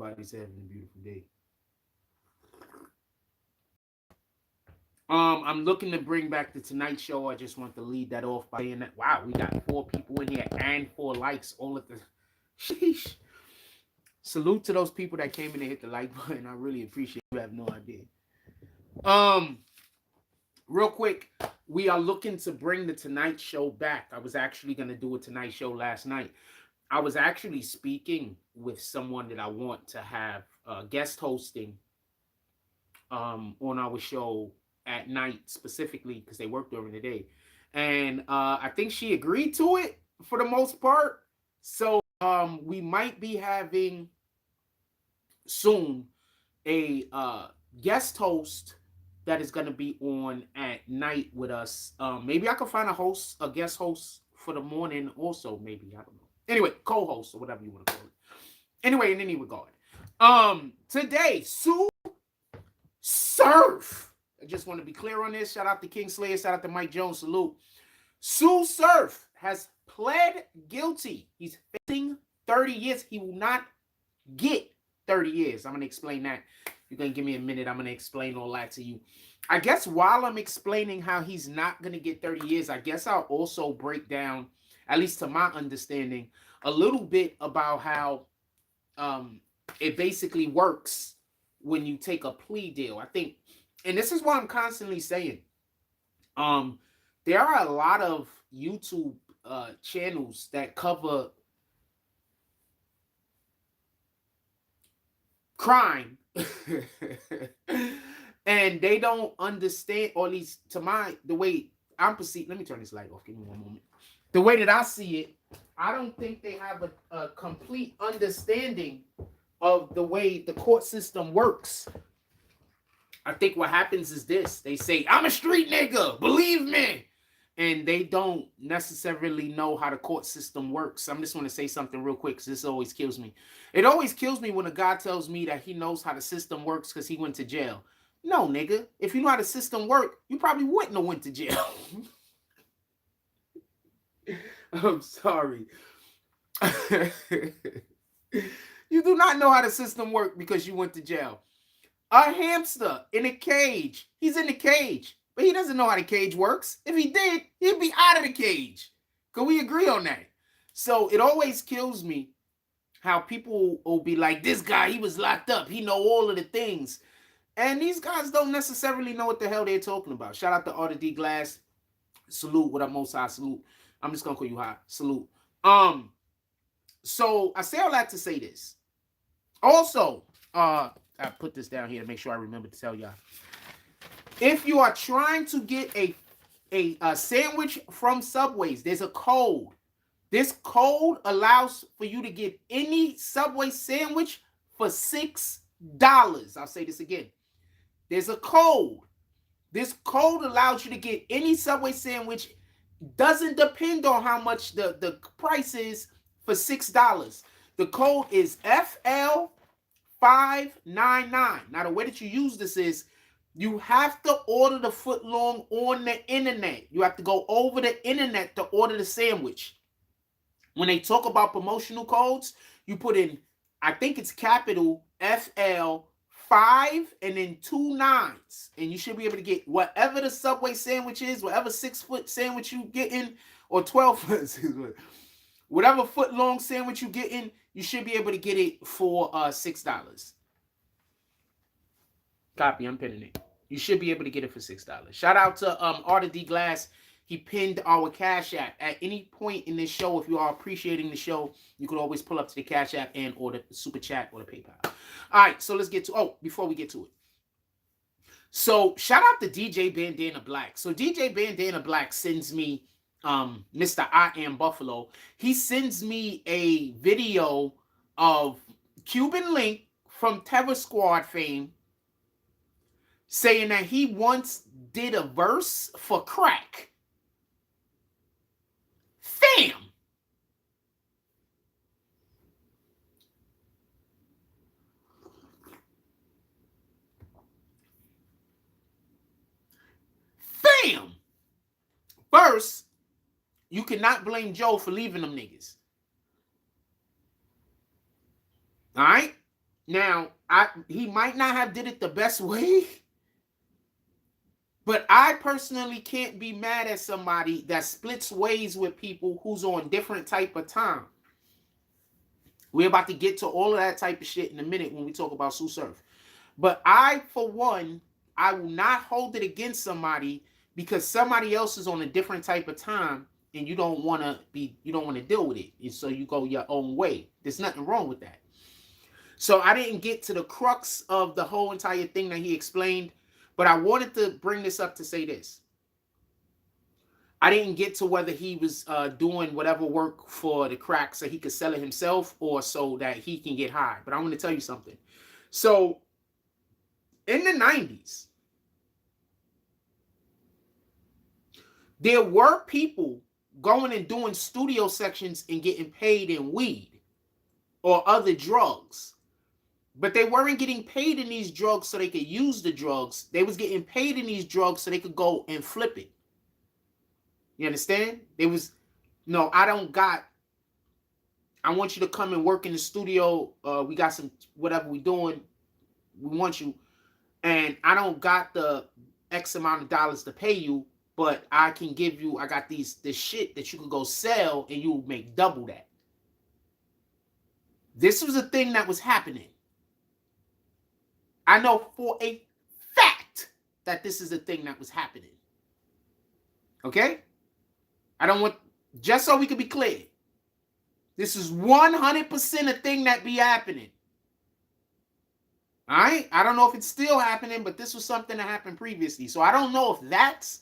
Everybody's having a beautiful day. I'm looking to bring back the Tonight Show. I just want to lead that off by saying that, wow, we got 4 people in here and 4 likes all at the. Sheesh. Salute to those people that came in and hit the like button. I really appreciate it. You have no idea. Um, Real quick, we are looking to bring the Tonight Show back. I was actually going to do a Tonight Show last night. I was actually speaking with someone that I want to have guest hosting on our show at night specifically because they work during the day. And I think she agreed to it for the most part. So we might be having soon a guest host that is going to be on at night with us. Maybe I could find a guest host for the morning also, maybe. I don't know. Anyway, co-host or whatever you want to call it. Anyway, in any regard. Today, Tsu Surf. I just want to be clear on this. Shout out to King Slayer. Shout out to Mike Jones. Salute. Tsu Surf has pled guilty. He's facing 30 years. He will not get 30 years. I'm going to explain that. You're going to give me a minute. I'm going to explain all that to you. I guess while I'm explaining how he's not going to get 30 years, I guess I'll also break down, at least to my understanding, a little bit about how it basically works when you take a plea deal. I think, and this is what I'm constantly saying, there are a lot of YouTube channels that cover crime and they don't understand, or at least to the way I'm perceived. Let me turn this light off. Give me one moment. The way that I see it, I don't think they have a complete understanding of the way the court system works. I think what happens is this. They say, I'm a street nigga, believe me. And they don't necessarily know how the court system works. I'm just going to say something real quick because this always kills me. It always kills me when a guy tells me that he knows how the system works because he went to jail. No, nigga. If you know how the system works, you probably wouldn't have went to jail. I'm sorry. You do not know how the system works because you went to jail. A hamster in a cage. He's in the cage. But he doesn't know how the cage works. If he did, he'd be out of the cage. Can we agree on that? So it always kills me how people will be like, this guy, he was locked up. He know all of the things. And these guys don't necessarily know what the hell they're talking about. Shout out to Arthur D. Glass. Salute. What up, Most High? Salute. I'm just going to call you high. Salute. So I say all that to say this. Also, I put this down here to make sure I remember to tell y'all. If you are trying to get a sandwich from Subway's, there's a code. This code allows for you to get any Subway sandwich for $6. I'll say this again. There's a code. This code allows you to get any Subway sandwich. Doesn't depend on how much the price is for $6. The code is FL599. Now, the way that you use this is you have to order the footlong on the internet. You have to go over the internet to order the sandwich. When they talk about promotional codes, you put in, I think it's capital FL5 and then 2 9s. And you should be able to get whatever the Subway sandwich is, whatever 6-foot sandwich you get in, or 12-foot, whatever foot long sandwich you get in, you should be able to get it for $6. Copy, I'm pinning it. You should be able to get it for $6. Shout out to Arthur D. Glass. He pinned our Cash App. At any point in this show, if you are appreciating the show, you could always pull up to the Cash App and order the Super Chat or the PayPal. All right, so let's get to, before we get to it. So shout out to DJ Bandana Black. So DJ Bandana Black sends me Mr. I Am Buffalo. He sends me a video of Cuban Link from Terror Squad fame saying that he once did a verse for crack. Fam! Fam! First, you cannot blame Joe for leaving them niggas. All right? Now, he might not have did it the best way, but I personally can't be mad at somebody that splits ways with people who's on different type of time. We're about to get to all of that type of shit in a minute when we talk about Tsu Surf. But I, for one, I will not hold it against somebody because somebody else is on a different type of time and you don't want to deal with it. And so you go your own way. There's nothing wrong with that. So I didn't get to the crux of the whole entire thing that he explained, but I wanted to bring this up to say this. I didn't get to whether he was doing whatever work for the crack so he could sell it himself or so that he can get high. But I want to tell you something. So in the 90s, there were people going and doing studio sections and getting paid in weed or other drugs. But they weren't getting paid in these drugs so they could use the drugs. They was getting paid in these drugs so they could go and flip it. You understand? It was, no, I want you to come and work in the studio. We got some, whatever we doing. We want you. And I don't got the X amount of dollars to pay you, but I can give you, I got this shit that you could go sell and you will make double that. This was a thing that was happening. I know for a fact that this is a thing that was happening. Okay? I don't want, just so we can be clear, this is 100% a thing that be happening. All right? I don't know if it's still happening, but this was something that happened previously. So I don't know if that's,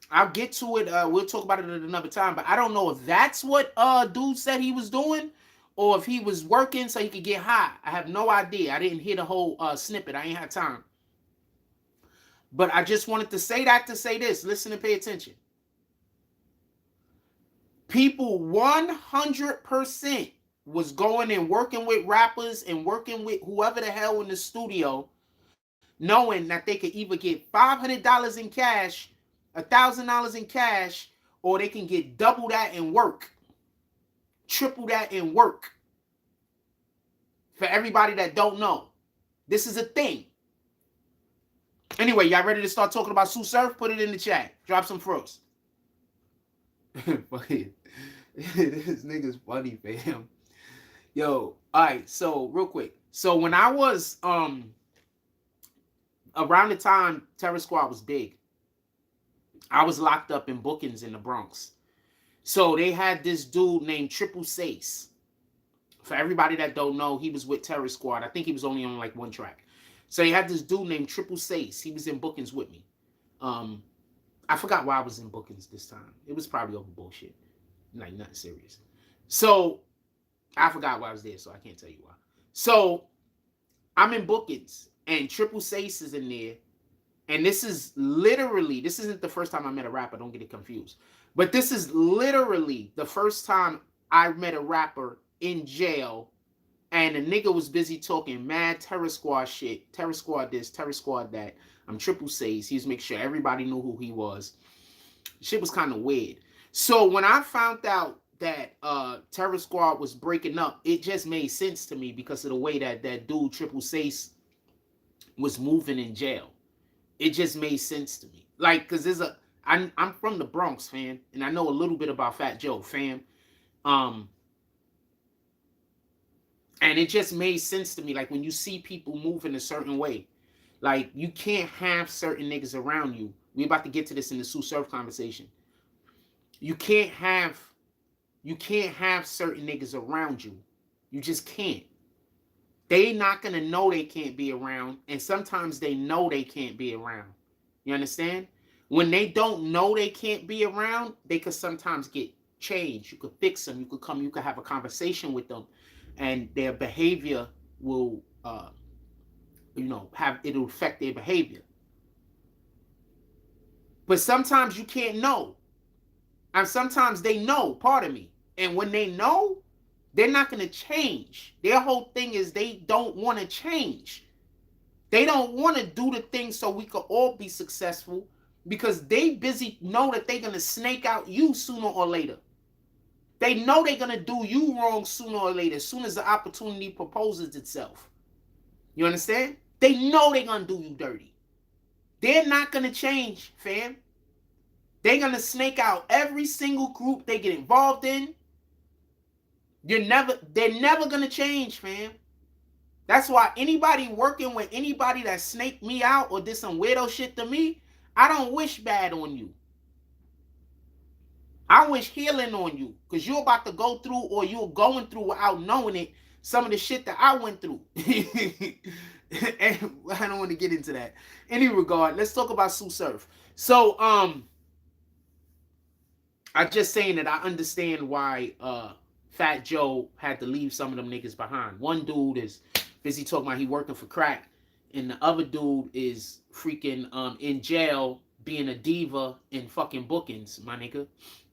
I'll get to it. We'll talk about it at another time, but I don't know if that's what dude said he was doing or if he was working so he could get high. I have no idea. I didn't hear the whole snippet. I ain't had time. But I just wanted to say that to say this. Listen and pay attention. People 100% was going and working with rappers and working with whoever the hell in the studio, knowing that they could either get $500 in cash, $1,000 in cash, or they can get double that in work, triple that in work. For everybody that don't know, this is a thing. Anyway, y'all ready to start talking about Tsu Surf? Put it in the chat. Drop some froze. This nigga's funny, fam. Yo, all right, so real quick. So when I was around the time Terror Squad was big, I was locked up in bookings in the Bronx. So they had this dude named Triple Sace. For everybody that don't know, he was with Terror Squad. I think he was only on like one track. So he had this dude named Triple Sace. He was in bookings with me. I forgot why I was in bookings this time. It was probably over bullshit. Like nothing serious. So I forgot why I was there, so I can't tell you why. So I'm in bookings and Triple Sace is in there. And this is literally, this isn't the first time I met a rapper, don't get it confused. But this is literally the first time I met a rapper in jail and the nigga was busy talking mad Terror Squad shit. Terror Squad this, Terror Squad that. I'm Triple Sace. He was making sure everybody knew who he was. Shit was kind of weird. So when I found out that Terror Squad was breaking up, it just made sense to me because of the way that that dude Triple Sace was moving in jail. It just made sense to me. Like, because there's a, I'm from the Bronx, fam, and I know a little bit about Fat Joe, fam. And it just made sense to me. Like, when you see people move in a certain way, like, you can't have certain niggas around you. We're about to get to this in the Tsu Surf conversation. You can't have certain niggas around you. You just can't. They not going to know they can't be around, and sometimes they know they can't be around. You understand? When they don't know they can't be around, they could sometimes get changed. You could fix them. You could come, you could have a conversation with them, and their behavior will, it'll affect their behavior. But sometimes you can't know. And sometimes they know, pardon me. And when they know, they're not going to change. Their whole thing is they don't want to change. They don't want to do the thing so we could all be successful because they busy know that they're going to snake out you sooner or later. They know they're going to do you wrong sooner or later as soon as the opportunity proposes itself. You understand? They know they're gonna do you dirty. They're not gonna change, fam. They're gonna snake out every single group they get involved in. They're never gonna change, fam. That's why anybody working with anybody that snaked me out or did some weirdo shit to me, I don't wish bad on you. I wish healing on you, because you're about to go through, or you're going through without knowing it, some of the shit that I went through. And I don't want to get into that. Any regard, let's talk about Tsu Surf. So, I'm just saying that I understand why Fat Joe had to leave some of them niggas behind. One dude is busy talking about he working for crack, and the other dude is freaking in jail being a diva in fucking bookings, my nigga.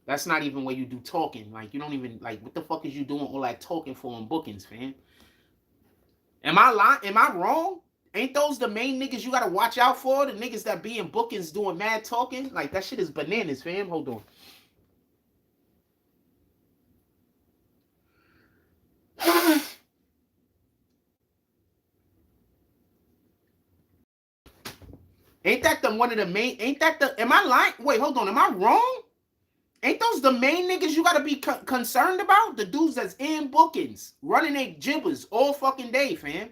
That's not even where you do talking. Like, you don't even, like, what the fuck is you doing all that talking for on bookings, fam? Am I lying? Am I wrong? Ain't those the main niggas you gotta watch out for? The niggas that be in bookings doing mad talking? Like, that shit is bananas, fam. Hold on. Ain't that the one of the main? Ain't that the? Am I lying? Wait, hold on. Am I wrong? Ain't those the main niggas you gotta be concerned about? The dudes that's in bookings, running their jibbers all fucking day, fam.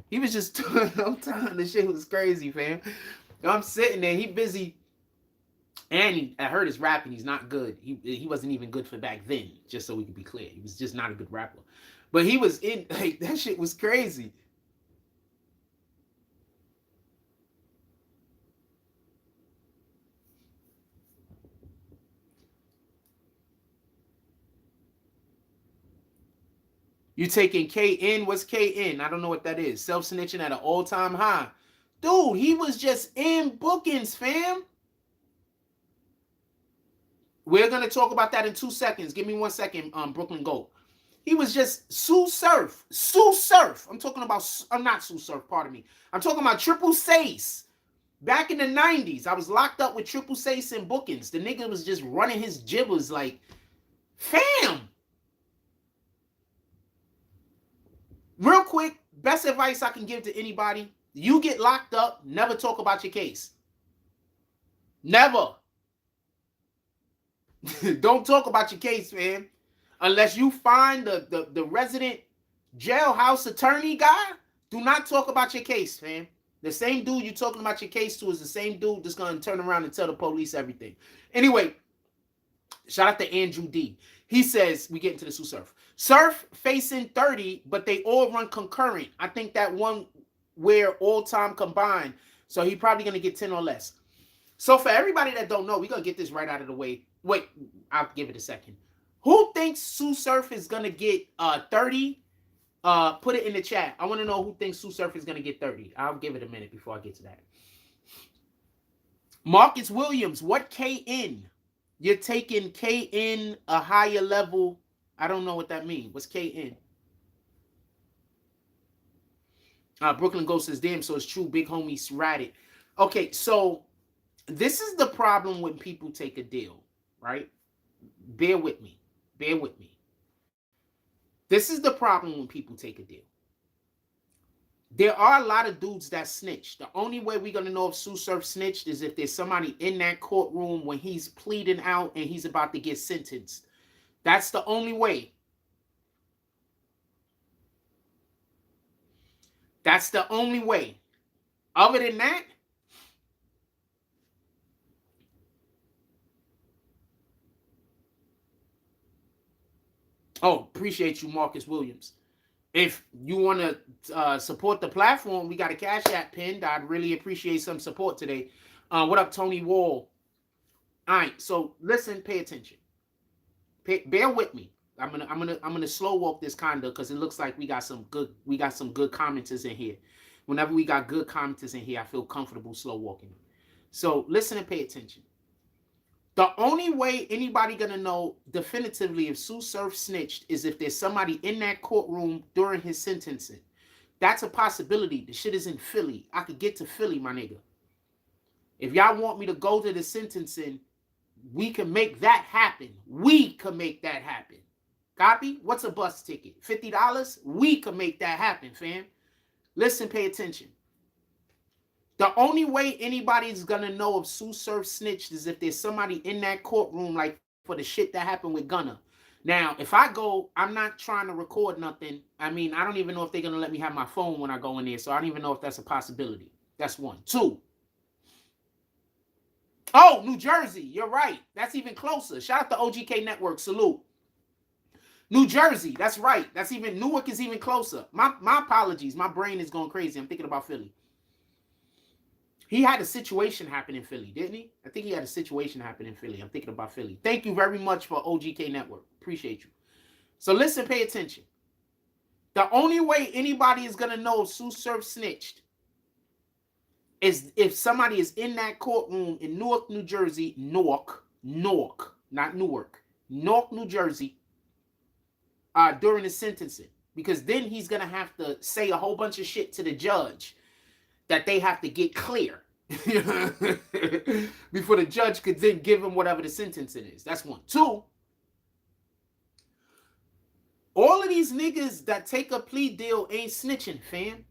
He was just, I'm telling the shit was crazy, fam. I'm sitting there, he busy, and I heard his rapping, he's not good. He wasn't even good for back then, just so we could be clear. He was just not a good rapper. But he was in, like, that shit was crazy. You taking KN? What's KN? I don't know what that is. Self-snitching at an all-time high. Dude, he was just in bookings, fam. We're going to talk about that in 2 seconds. Give me 1 second, Brooklyn Gold. He was just Tsu Surf. Tsu Surf. I'm talking about, I'm not Tsu Surf, pardon me. I'm talking about Triple Sace. Back in the 90s, I was locked up with Triple Sace in bookings. The nigga was just running his jibbers like, fam. Real quick, best advice I can give to anybody. You get locked up, never talk about your case. Never. Don't talk about your case, man. Unless you find the resident jailhouse attorney guy, do not talk about your case, man. The same dude you're talking about your case to is the same dude that's going to turn around and tell the police everything. Anyway, shout out to Andrew D. He says, we get into the Tsu Surf. Surf facing 30, but they all run concurrent. I think that one where all time combined. So he probably going to get 10 or less. So for everybody that don't know, we're going to get this right out of the way. Wait, I'll give it a second. Who thinks Tsu Surf is going to get 30? Put it in the chat. I want to know who thinks Tsu Surf is going to get 30. I'll give it a minute before I get to that. Marcus Williams, what KN? You're taking KN a higher level. I don't know what that means. What's KN? Brooklyn Ghost says, damn, so it's true. Big homie ratted. Okay, so this is the problem when people take a deal, right? Bear with me. Bear with me. This is the problem when people take a deal. There are a lot of dudes that snitch. The only way we're going to know if Tsu Surf snitched is if there's somebody in that courtroom when he's pleading out and he's about to get sentenced. That's the only way. That's the only way. Other than that, oh, appreciate you, Marcus Williams. If you want to support the platform, we got a Cash App pinned. I'd really appreciate some support today. What up, Tony Wall? All right, so listen, pay attention. Bear with me. I'm gonna slow walk this kinda because it looks like we got some good commenters in here. Whenever we got good commenters in here, I feel comfortable slow walking. So listen and pay attention. The only way anybody gonna know definitively if Tsu Surf snitched is if there's somebody in that courtroom during his sentencing. That's a possibility. The shit is in Philly. I could get to Philly, my nigga. If y'all want me to go to the sentencing, we can make that happen. We can make that happen. Copy? What's a bus ticket? $50? We can make that happen, fam. Listen, pay attention. The only way anybody's gonna know if Tsu Surf snitched is if there's somebody in that courtroom, like for the shit that happened with Gunna. Now, if I go, I'm not trying to record nothing. I mean, I don't even know if they're gonna let me have my phone when I go in there, so I don't even know if that's a possibility. That's one. Two. Oh, New Jersey. You're right. That's even closer. Shout out to OGK Network. Salute. New Jersey. That's right. That's even, Newark is even closer. My apologies. My brain is going crazy. I'm thinking about Philly. He had a situation happen in Philly, didn't he? I think he had a situation happen in Philly. I'm thinking about Philly. Thank you very much for OGK Network. Appreciate you. So listen, pay attention. The only way anybody is going to know if Tsu Surf snitched is if somebody is in that courtroom in Newark, New Jersey, Newark, not Newark, Newark, New Jersey, during the sentencing. Because then he's going to have to say a whole bunch of shit to the judge that they have to get clear before the judge could then give him whatever the sentencing is. That's one. Two, all of these niggas that take a plea deal ain't snitching, fam.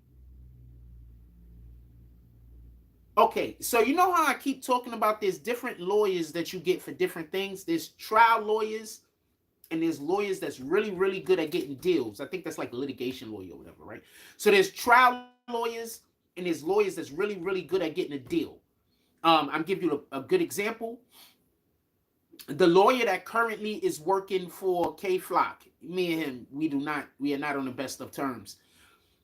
Okay, so you know how I keep talking about there's different lawyers that you get for different things? There's trial lawyers and there's lawyers that's really, really good at getting deals. I think that's like a litigation lawyer or whatever, right? So there's trial lawyers and there's lawyers that's really, really good at getting a deal. I'm giving you a good example. The lawyer that currently is working for K Flock, me and him, we are not on the best of terms.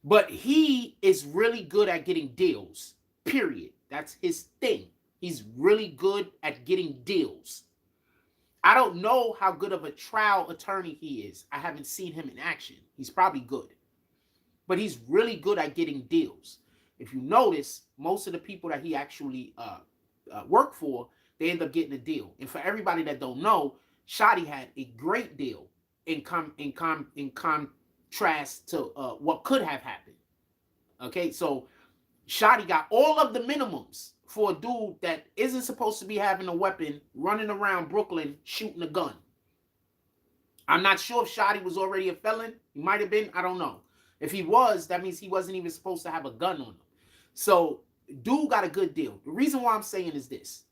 But he is really good at getting deals, period. That's his thing. He's really good at getting deals. I don't know how good of a trial attorney he is. I haven't seen him in action. He's probably good. But he's really good at getting deals. If you notice, most of the people that he actually work for, they end up getting a deal. And for everybody that don't know, Shotty had a great deal in contrast to what could have happened. Okay, so Shotty got all of the minimums for a dude that isn't supposed to be having a weapon, running around Brooklyn shooting a gun. I'm not sure if Shotty was already a felon. He might have been. I don't know. If he was, that means he wasn't even supposed to have a gun on him. So, dude got a good deal. The reason why I'm saying is this,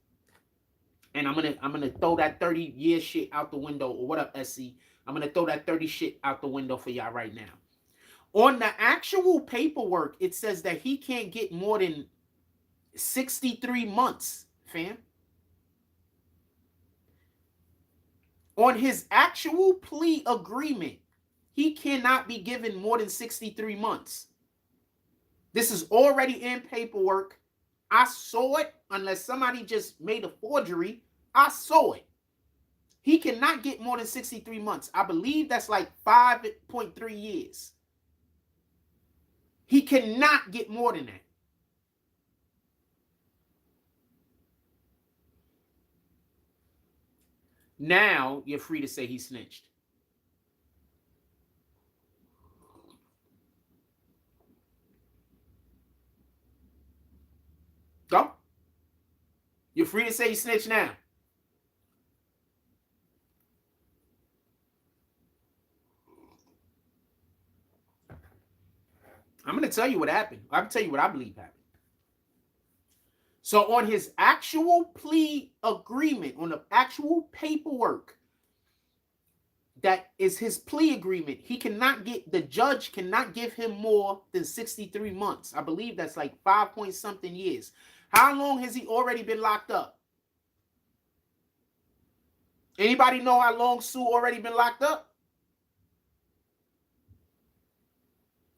and I'm gonna throw that 30-year shit out the window, or what up, SC? I'm gonna throw that 30 shit out the window for y'all right now. On the actual paperwork, it says that he can't get more than 63 months, fam. On his actual plea agreement, he cannot be given more than 63 months. This is already in paperwork. I saw it, unless somebody just made a forgery. I saw it. He cannot get more than 63 months. I believe that's like 5.3 years. He cannot get more than that. Now you're free to say he snitched. Go. You're free to say he snitched now. I'm going to tell you what happened. I'm going to tell you what I believe happened. So on his actual plea agreement, on the actual paperwork, that is his plea agreement, he cannot get, the judge cannot give him more than 63 months. I believe that's like 5 point something years. How long has he already been locked up? Anybody know how long Tsu already been locked up?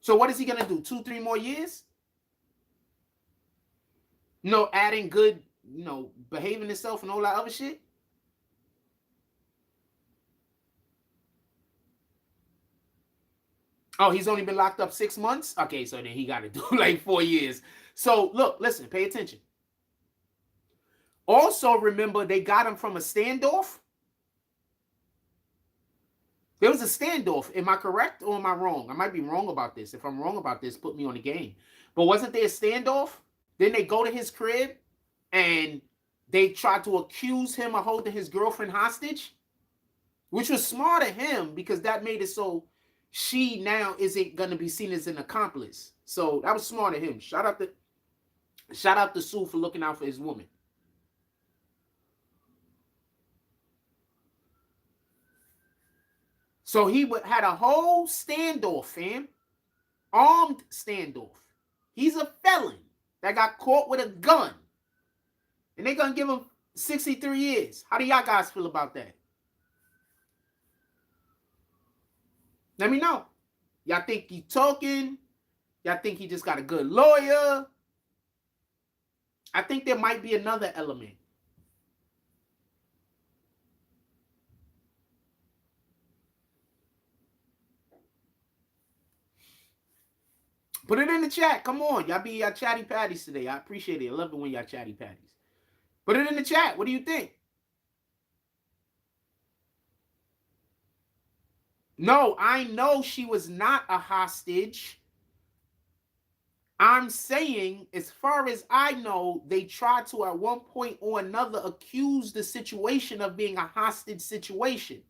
So what is he going to do? 2-3 more years? Adding good, behaving himself and all that other shit? Oh, he's only been locked up 6 months? Okay, so then he got to do like 4 years. So look, listen, pay attention. Also, remember, they got him from a standoff. There was a standoff. Am I correct or am I wrong? I might be wrong about this. If I'm wrong about this, put me on the game. But wasn't there a standoff? Then they go to his crib and they try to accuse him of holding his girlfriend hostage, which was smart of him because that made it so she now isn't going to be seen as an accomplice. So that was smart of him. Shout out to Tsu for looking out for his woman. So he had a whole standoff, fam. Armed standoff. He's a felon that got caught with a gun. And they're going to give him 63 years. How do y'all guys feel about that? Let me know. Y'all think he talking? Y'all think he just got a good lawyer? I think there might be another element. Put it in the chat. Come on. Y'all be y'all chatty patties today. I appreciate it. I love it when y'all chatty patties. Put it in the chat. What do you think? No, I know she was not a hostage. I'm saying, as far as I know, they tried to, at one point or another, accuse the situation of being a hostage situation.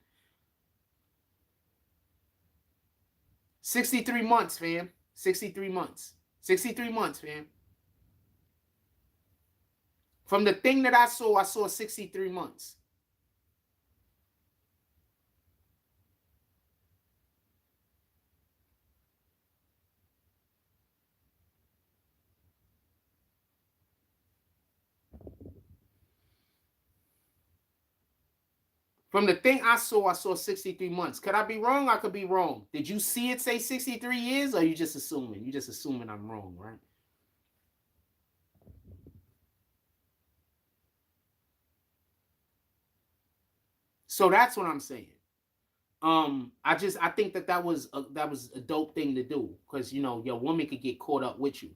63 months, fam. 63 months. 63 months, fam. From the thing that I saw 63 months. From the thing I saw 63 months. Could I be wrong? I could be wrong. Did you see it say 63 years, or are you just assuming? You just assuming I'm wrong, right? So that's what I'm saying. I think that was a dope thing to do, because, you know, your woman could get caught up with you.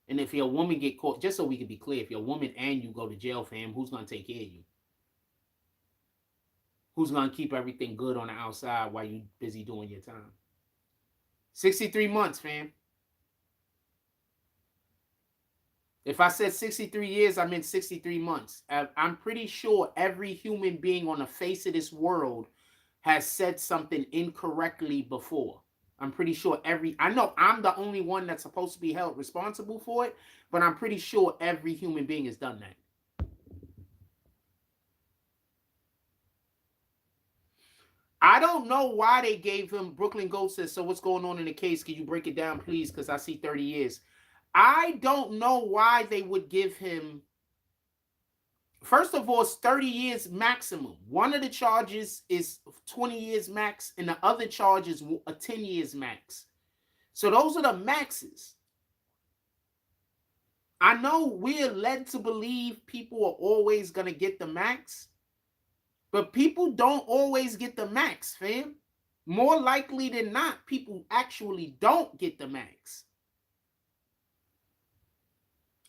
And if your woman get caught, just so we can be clear, if your woman and you go to jail, fam, who's going to take care of you? Who's going to keep everything good on the outside while you busy doing your time? 63 months, fam. If I said 63 years, I meant 63 months. I'm pretty sure every human being on the face of this world has said something incorrectly before. I'm pretty sure I know I'm the only one that's supposed to be held responsible for it, but I'm pretty sure every human being has done that. I don't know why they gave him, Brooklyn Gold says, so what's going on in the case? Can you break it down, please? Because I see 30 years. I don't know why they would give him, first of all, it's 30 years maximum. One of the charges is 20 years max, and the other charge is 10 years max. So those are the maxes. I know we're led to believe people are always going to get the max, but people don't always get the max, fam. More likely than not, people actually don't get the max.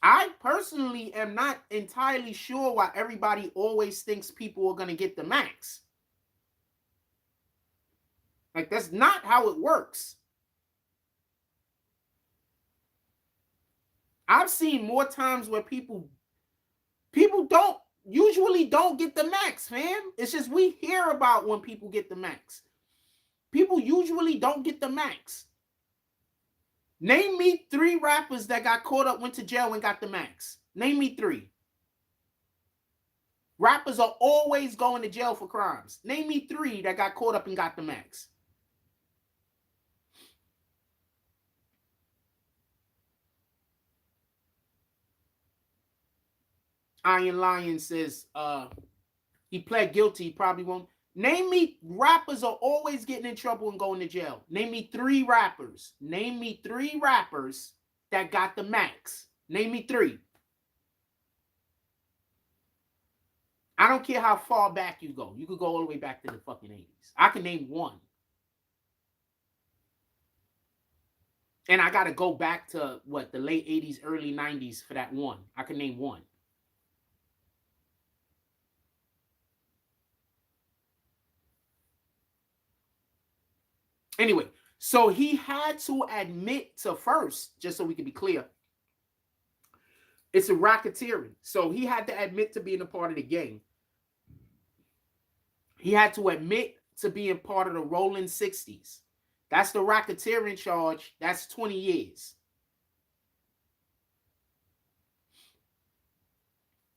I personally am not entirely sure why everybody always thinks people are going to get the max. Like, that's not how it works. I've seen more times where people usually don't get the max, fam. It's just we hear about when people get the max. People usually don't get the max. Name me 3 rappers that got caught up, went to jail, and got the max. Name me 3. Rappers are always going to jail for crimes. Name me 3 that got caught up and got the max. Iron Lion says he pled guilty. He probably won't. Name me rappers are always getting in trouble and going to jail. Name me 3 rappers. Name me 3 rappers that got the max. Name me 3. I don't care how far back you go. You could go all the way back to the fucking 80s. I can name 1. And I got to go back to, the late 80s, early 90s for that 1. I can name 1. Anyway, so he had to admit to first, just so we can be clear, it's a racketeering. So he had to admit to being a part of the gang. He had to admit to being part of the Rolling 60s. That's the racketeering charge. That's 20 years.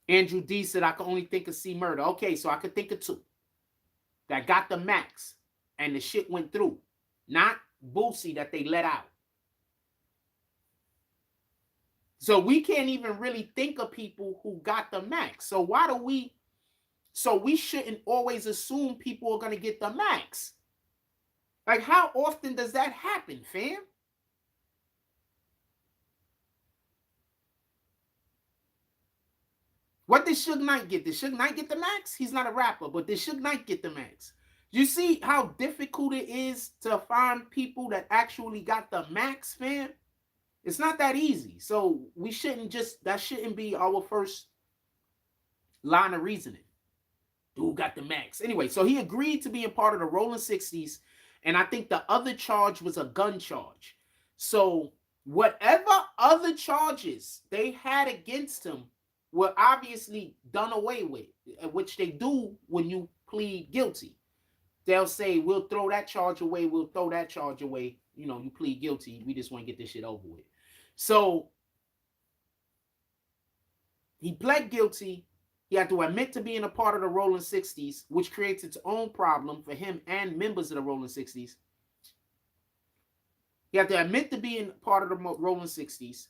Andrew D said, I can only think of C murder. Okay, so I could think of 2 that got the max and the shit went through. Not Boosie that they let out. So we can't even really think of people who got the max. So why do we? So we shouldn't always assume people are going to get the max. Like, how often does that happen, fam? What did Suge Knight get? Did Suge Knight get the max? He's not a rapper, but did Suge Knight get the max? You see how difficult it is to find people that actually got the max, fam? It's not that easy. So we shouldn't just, that shouldn't be our first line of reasoning. Dude got the max. Anyway, so he agreed to be a part of the Rolling 60s, and I think the other charge was a gun charge. So whatever other charges they had against him were obviously done away with, which they do when you plead guilty. They'll say, we'll throw that charge away, we'll throw that charge away. You know, you plead guilty, we just want to get this shit over with. So he pled guilty. He had to admit to being a part of the Rolling 60s, which creates its own problem for him and members of the Rolling 60s. He had to admit to being part of the Rolling 60s.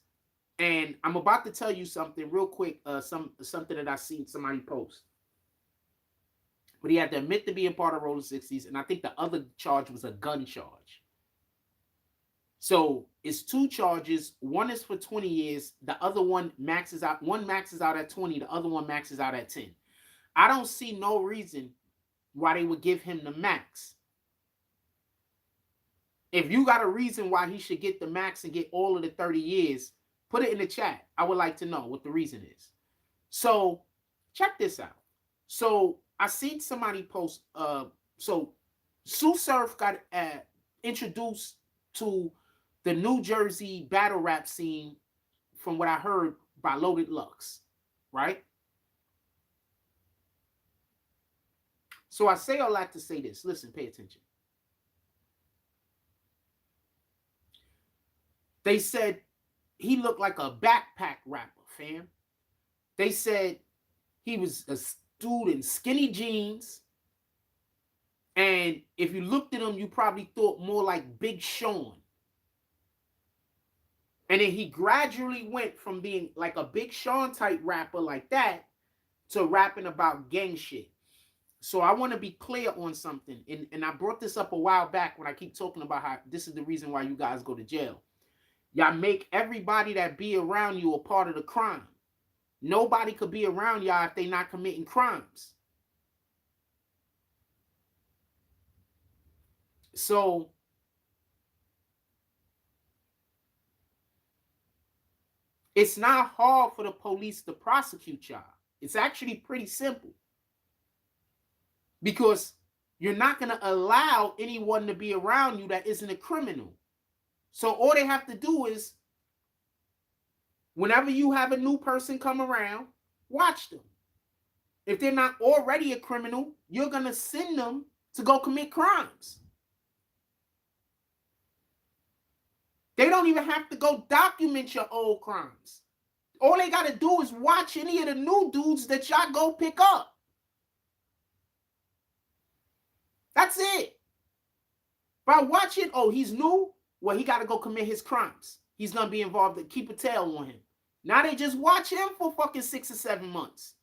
And I'm about to tell you something real quick, something that I seen somebody post. But he had to admit to being part of the Rolling 60s, and I think the other charge was a gun charge. So it's 2 charges. One is for 20 years. The other one maxes out. One maxes out at 20. The other one maxes out at 10. I don't see no reason why they would give him the max. If you got a reason why he should get the max and get all of the 30 years, put it in the chat. I would like to know what the reason is. So check this out. So I seen somebody post. So Tsu Surf got introduced to the New Jersey battle rap scene, from what I heard, by Loaded Lux, right? So I say all that to say this. Listen, pay attention. They said he looked like a backpack rapper, fam. They said he was a dude in skinny jeans. And if you looked at him, you probably thought more like Big Sean. And then he gradually went from being like a Big Sean type rapper like that to rapping about gang shit. So I want to be clear on something. And I brought this up a while back when I keep talking about how this is the reason why you guys go to jail. Y'all make everybody that be around you a part of the crime. Nobody could be around y'all if they not committing crimes. So it's not hard for the police to prosecute y'all. It's actually pretty simple. Because you're not going to allow anyone to be around you that isn't a criminal. So all they have to do is, whenever you have a new person come around, watch them. If they're not already a criminal, you're going to send them to go commit crimes. They don't even have to go document your old crimes. All they got to do is watch any of the new dudes that y'all go pick up. That's it. By watching, oh, he's new, well, he got to go commit his crimes. He's going to be involved to keep a tail on him. Now they just watch him for fucking 6 or 7 months.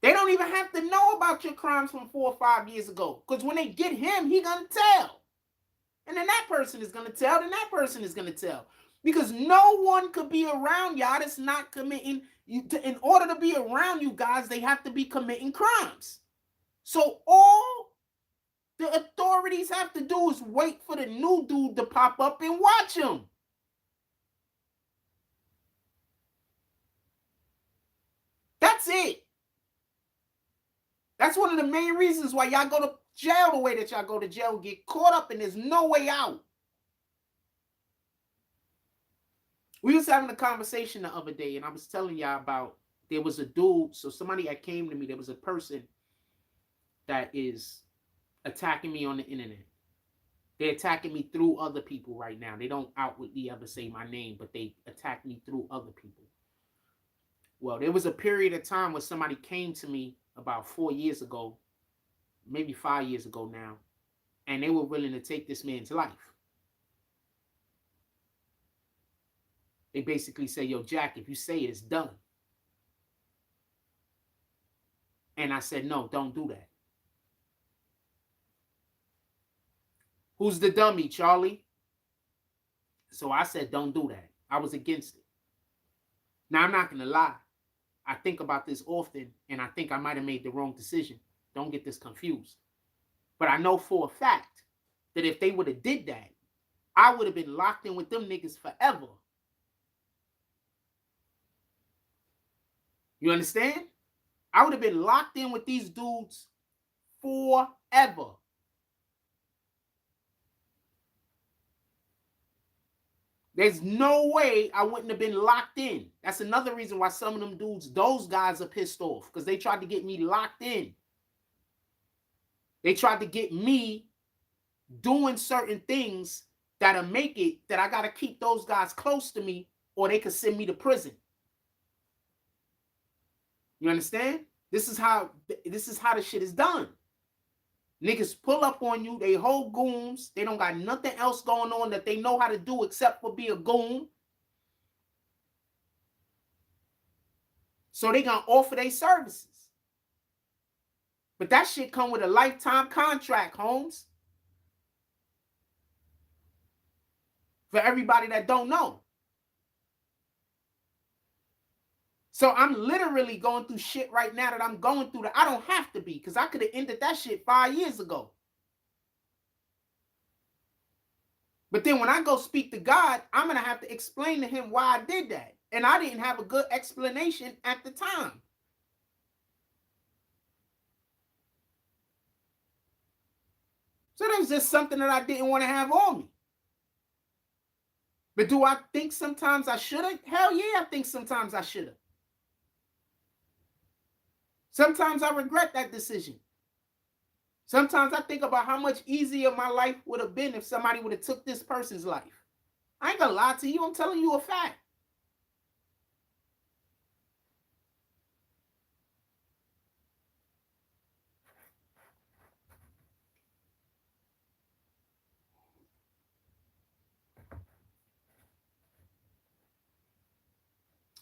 They don't even have to know about your crimes from 4 or 5 years ago. Because when they get him, he going to tell. And then that person is going to tell. Then that person is going to tell. Because no one could be around y'all that's not committing. In order to be around you guys, they have to be committing crimes. So all the authorities have to do is wait for the new dude to pop up and watch him. That's it. That's one of the main reasons why y'all go to jail the way that y'all go to jail, get caught up, and there's no way out. We was having a conversation the other day, and I was telling y'all about, there was a dude, so somebody that came to me, there was a person that is attacking me on the internet. They're attacking me through other people right now. They don't outwardly ever say my name, but they attack me through other people. Well, there was a period of time where somebody came to me about 4 years ago, maybe 5 years ago now, and they were willing to take this man's life. They basically say, yo, Jack, if you say it, it's done. And I said, no, don't do that. Who's the dummy, Charlie? So I said, don't do that. I was against it. Now, I'm not going to lie. I think about this often, and I think I might have made the wrong decision. Don't get this confused. But I know for a fact that if they would have did that, I would have been locked in with them niggas forever. You understand? I would have been locked in with these dudes forever. There's no way I wouldn't have been locked in. That's another reason why some of them dudes, those guys are pissed off, because they tried to get me locked in. They tried to get me doing certain things that'll make it that I got to keep those guys close to me, or they could send me to prison. You understand? This is how the shit is done. Niggas pull up on you, they whole goons, they don't got nothing else going on that they know how to do except for be a goon. So they gonna offer their services. But that shit come with a lifetime contract, Holmes. For everybody that don't know. So I'm literally going through shit right now that I'm going through that I don't have to be, because I could have ended that shit 5 years ago. But then when I go speak to God, I'm going to have to explain to him why I did that. And I didn't have a good explanation at the time. So that was just something that I didn't want to have on me. But do I think sometimes I should have? Hell yeah, I think sometimes I should have. Sometimes I regret that decision. Sometimes I think about how much easier my life would have been if somebody would have took this person's life. I ain't gonna lie to you. I'm telling you a fact.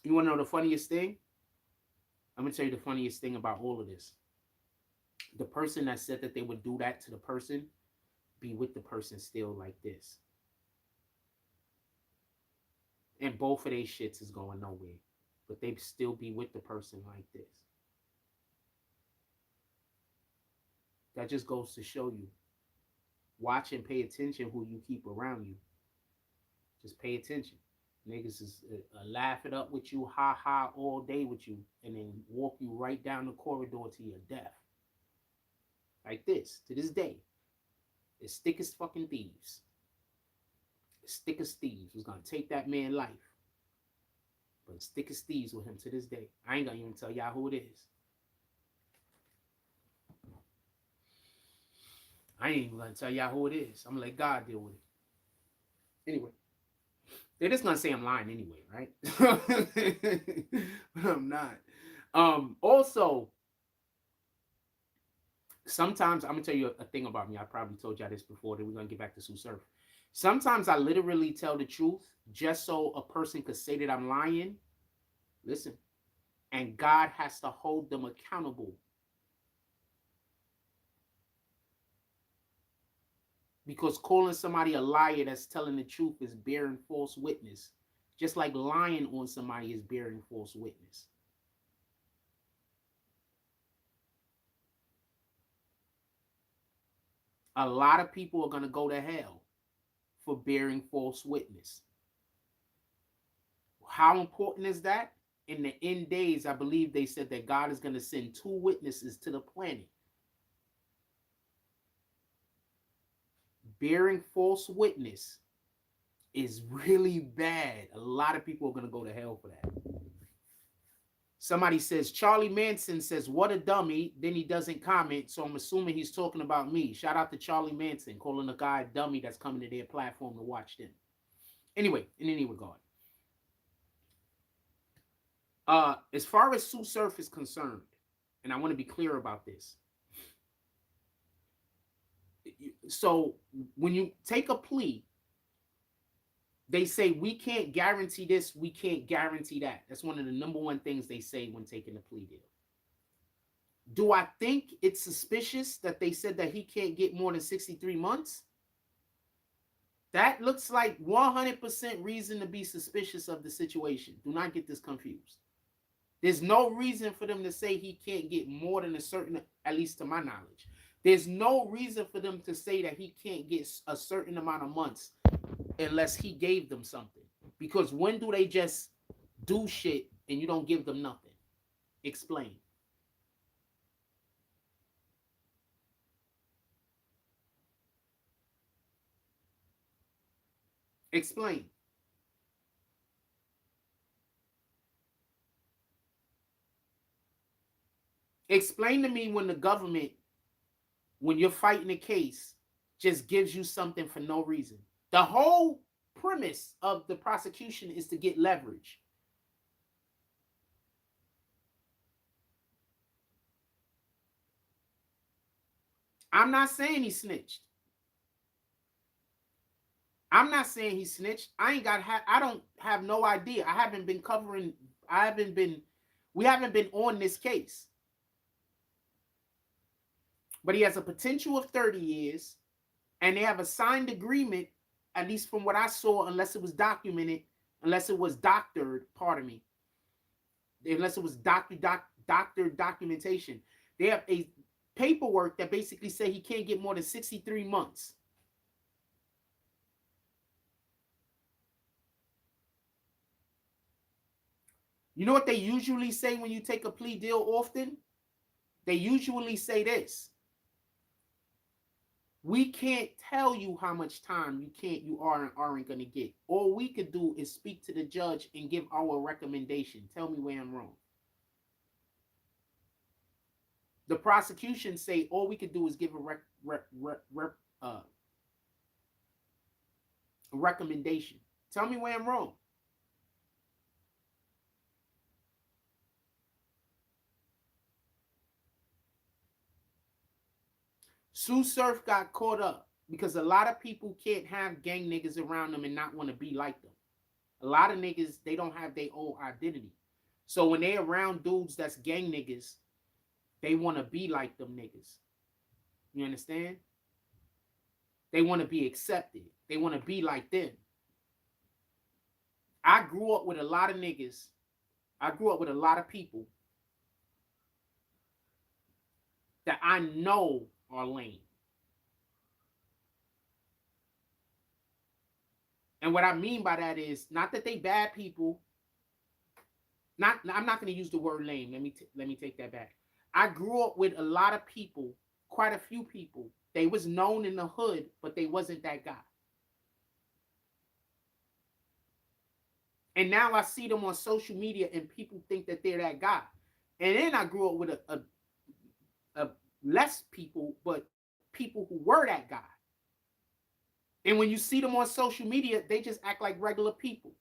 You want to know the funniest thing? I'm going to tell you the funniest thing about all of this. The person that said that they would do that to the person, be with the person still like this. And both of their shits is going nowhere. But they still be with the person like this. That just goes to show you. Watch and pay attention who you keep around you. Just pay attention. Niggas is laugh it up with you, ha ha, all day with you, and then walk you right down the corridor to your death. Like this, to this day. It's thick as fucking thieves. It's thick as thieves was gonna take that man's life. But it's thick as thieves with him to this day. I ain't gonna even tell y'all who it is. I ain't even gonna tell y'all who it is. I'm gonna let God deal with it. Anyway. They're just gonna say I'm lying anyway, right? But I'm not. Also, sometimes I'm gonna tell you a thing about me. I probably told y'all this before. Then we're gonna get back to Tsu Surf. Sometimes I literally tell the truth just so a person could say that I'm lying. Listen, and God has to hold them accountable. Because calling somebody a liar that's telling the truth is bearing false witness. Just like lying on somebody is bearing false witness. A lot of people are going to go to hell for bearing false witness. How important is that? In the end days, I believe they said that God is going to send 2 witnesses to the planet. Bearing false witness is really bad. A lot of people are going to go to hell for that. Somebody says, Charlie Manson says, what a dummy. Then he doesn't comment. So I'm assuming he's talking about me. Shout out to Charlie Manson, calling a guy a dummy that's coming to their platform to watch them. Anyway, in any regard. As far as Tsu Surf is concerned, and I want to be clear about this. So when you take a plea, they say we can't guarantee this, we can't guarantee that. That's one of the number one things they say when taking a plea deal. Do I think it's suspicious that they said that he can't get more than 63 months? That looks like 100% reason to be suspicious of the situation. Do not get this confused. There's no reason for them to say he can't get more than a certain, at least to my knowledge. There's no reason for them to say that he can't get a certain amount of months unless he gave them something. Because when do they just do shit and you don't give them nothing? Explain. Explain. Explain to me when the government, when you're fighting a case, just gives you something for no reason. The whole premise of the prosecution is to get leverage. I'm not saying he snitched. I'm not saying he snitched. I don't have no idea. I haven't been covering, we haven't been on this case. But he has a potential of 30 years, and they have a signed agreement, at least from what I saw, unless it was documented, unless it was doctored, pardon me, unless it was doctored documentation. They have a paperwork that basically say he can't get more than 63 months. You know what they usually say when you take a plea deal often? They usually say this. We can't tell you how much time you aren't going to get. All we could do is speak to the judge and give our recommendation. Tell me where I'm wrong. The prosecution say all we could do is give a recommendation. Tell me where I'm wrong. Tsu Surf got caught up because a lot of people can't have gang niggas around them and not want to be like them. A lot of niggas, they don't have their own identity. So when they around dudes that's gang niggas, they want to be like them niggas. You understand? They want to be accepted. They want to be like them. I grew up with a lot of niggas. I grew up with a lot of people that I know are lame. And what I mean by that is not that they bad people. I'm not going to use the word lame. Let me take that back. I grew up with a lot of people, quite a few people. They was known in the hood, but they wasn't that guy. And now I see them on social media and people think that they're that guy. And then I grew up with a less people, but people who were that guy. And when you see them on social media, they just act like regular people.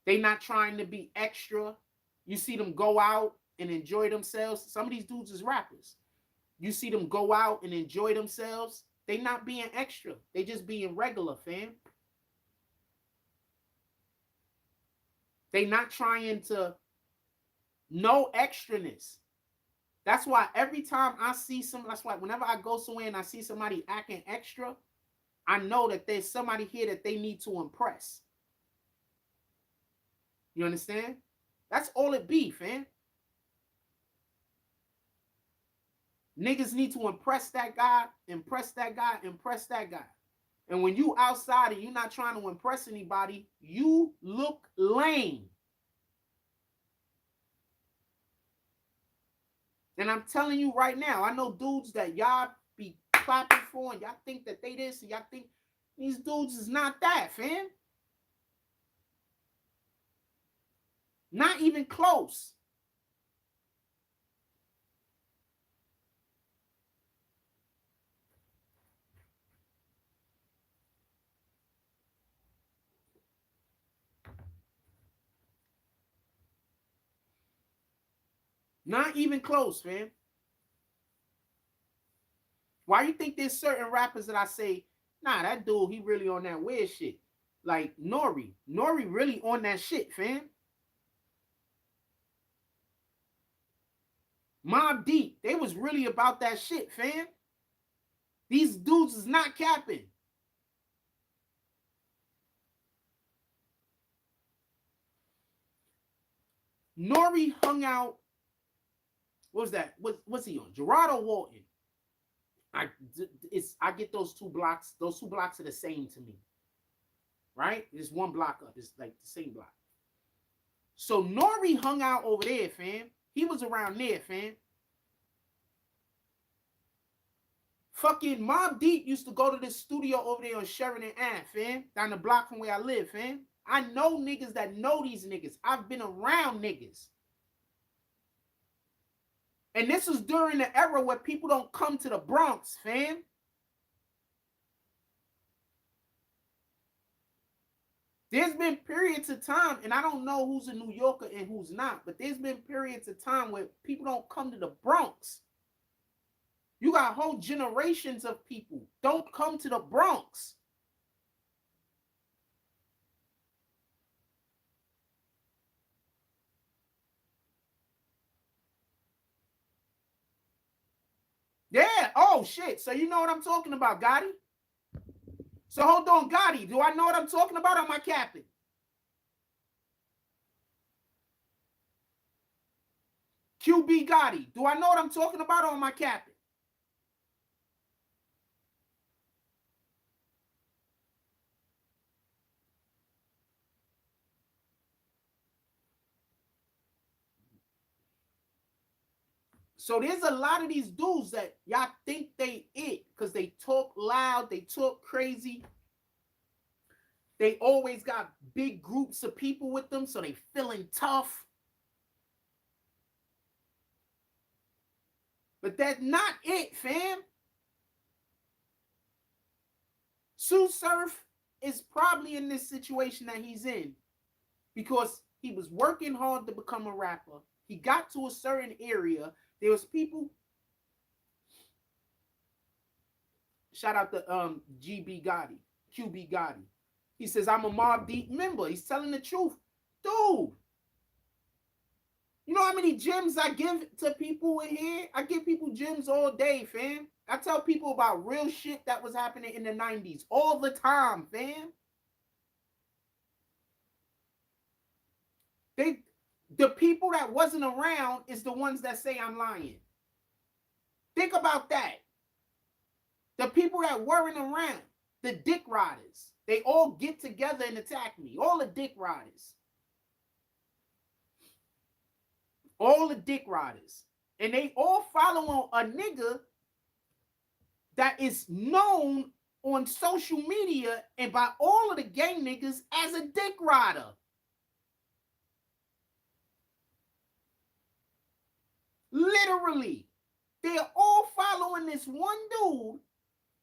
They not trying to be extra. You see them go out and enjoy themselves. Some of these dudes is rappers. You see them go out and enjoy themselves. They not being extra. They just being regular, fam. They not trying to, no extraness. That's why every time I see that's why whenever I go somewhere and I see somebody acting extra, I know that there's somebody here that they need to impress. You understand? That's all it be, fam. Niggas need to impress that guy, impress that guy, impress that guy. And when you outside and you're not trying to impress anybody, you look lame. And I'm telling you right now, I know dudes that y'all be clapping for and y'all think that they this and y'all think these dudes is not that, fam. Not even close. Not even close, man. Why you think there's certain rappers that I say, nah, that dude, he really on that weird shit? Like Nori. Nori really on that shit, fam. Mobb Deep, they was really about that shit, fam. These dudes is not capping. Nori hung out. What was that? What's he on? Gerardo Walton. I get those two blocks. Those two blocks are the same to me. Right? There's one block up. It's like the same block. So Nori hung out over there, fam. He was around there, fam. Fucking Mobb Deep used to go to this studio over there on Sheridan Ave, fam. Down the block from where I live, fam. I know niggas that know these niggas. I've been around niggas. And this was during the era where people don't come to the Bronx, fam. There's been periods of time, and I don't know who's a New Yorker and who's not, but there's been periods of time where people don't come to the Bronx. You got whole generations of people don't come to the Bronx. Yeah. Oh, shit. So you know what I'm talking about, Gotti? So hold on, Gotti. Do I know what I'm talking about or am I capping? QB Gotti. Do I know what I'm talking about or am I capping? So there's a lot of these dudes that y'all think they it because they talk loud, they talk crazy. They always got big groups of people with them, so they feeling tough. But that's not it, fam. Tsu Surf is probably in this situation that he's in because he was working hard to become a rapper. He got to a certain area. There was people. Shout out to GB Gotti, QB Gotti. He says, I'm a Mobb Deep member. He's telling the truth. Dude, you know how many gems I give to people in here? I give people gems all day, fam. I tell people about real shit that was happening in the 90s all the time, fam. The people that wasn't around is the ones that say I'm lying. Think about that. The people that weren't around, the dick riders, they all get together and attack me. All the dick riders. All the dick riders. And they all follow a nigga that is known on social media and by all of the gang niggas as a dick rider. Literally. They're all following this one dude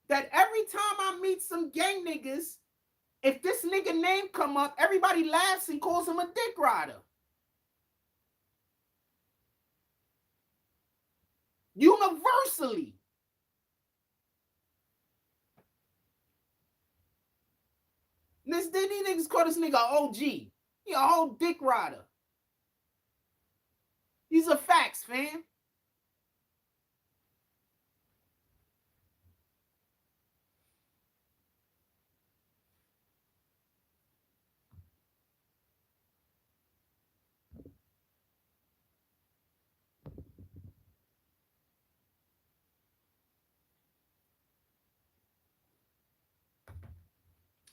that every time I meet some gang niggas, if this nigga name come up, everybody laughs and calls him a dick rider. Universally. These niggas call this nigga OG. He a whole dick rider. These are facts, fam.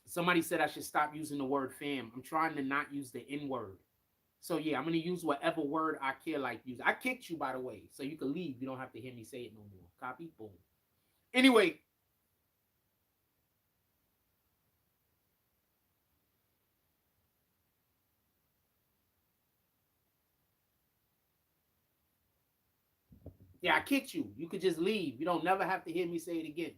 Somebody said I should stop using the word fam. I'm trying to not use the N word. So yeah, I'm gonna use whatever word I care like use. I kicked you, by the way, so you can leave. You don't have to hear me say it no more. Copy? Boom. Anyway. Yeah, I kicked you. You could just leave. You don't never have to hear me say it again.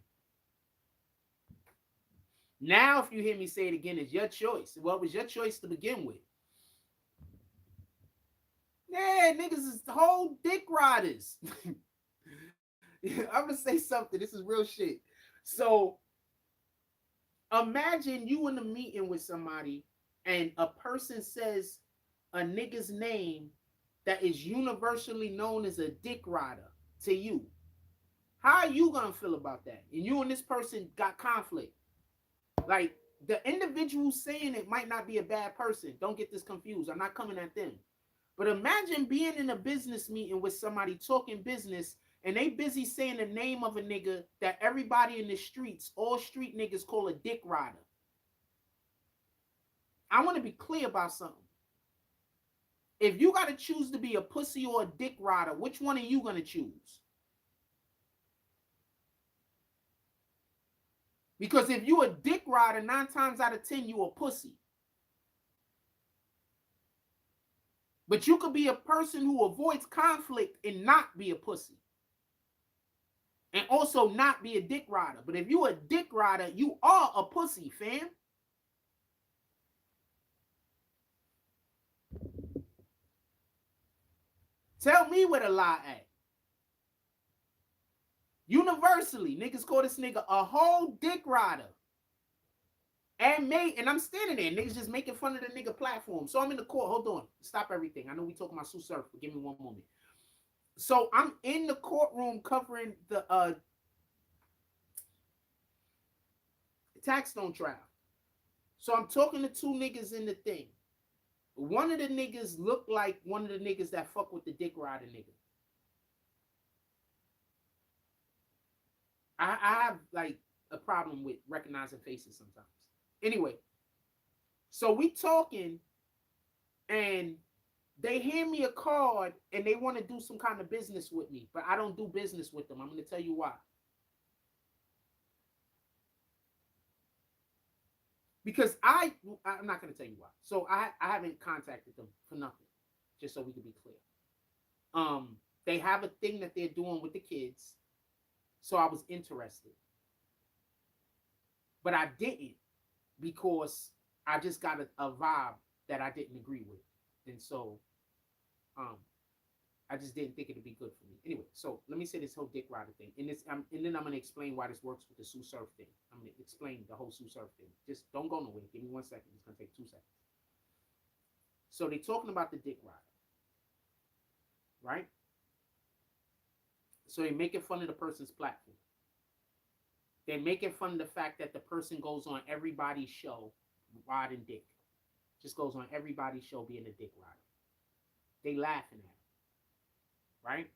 Now, if you hear me say it again, it's your choice. Well, it was your choice to begin with. Yeah, niggas is whole dick riders. I'm gonna say something. This is real shit. So imagine you in a meeting with somebody and a person says a nigga's name that is universally known as a dick rider to you. How are you gonna feel about that? And you and this person got conflict. Like, the individual saying it might not be a bad person. Don't get this confused. I'm not coming at them. But imagine being in a business meeting with somebody talking business and they busy saying the name of a nigga that everybody in the streets, all street niggas, call a dick rider. I want to be clear about something. If you got to choose to be a pussy or a dick rider, which one are you going to choose? Because if you a dick rider, 9 times out of 10, you a pussy. But you could be a person who avoids conflict and not be a pussy. And also not be a dick rider. But if you a dick rider, you are a pussy, fam. Tell me where the lie at. Universally, niggas call this nigga a whole dick rider. And I'm standing there. Niggas just making fun of the nigga platform. So I'm in the court. Hold on. Stop everything. I know we talking about Tsu Surf, but give me one moment. So I'm in the courtroom covering the Taxstone trial. So I'm talking to 2 niggas in the thing. One of the niggas looked like one of the niggas that fuck with the dick rider nigga. I have like a problem with recognizing faces sometimes. Anyway, so we talking and they hand me a card and they want to do some kind of business with me, but I don't do business with them. I'm going to tell you why. Because I'm not going to tell you why. So I haven't contacted them for nothing, just so we can be clear. They have a thing that they're doing with the kids, so I was interested. But I didn't because I just got a vibe that I didn't agree with. And so I just didn't think it'd be good for me. Anyway, so let me say this whole dick rider thing. And then I'm going to explain why this works with the Tsu Surf thing. I'm going to explain the whole Tsu Surf thing. Just don't go nowhere. Give me 1 second. It's going to take 2 seconds. So they're talking about the dick rider. Right? So they're making fun of the person's platform. They're making fun of the fact that the person goes on everybody's show riding dick. Just goes on everybody's show being a dick rider. They laughing at it. Right?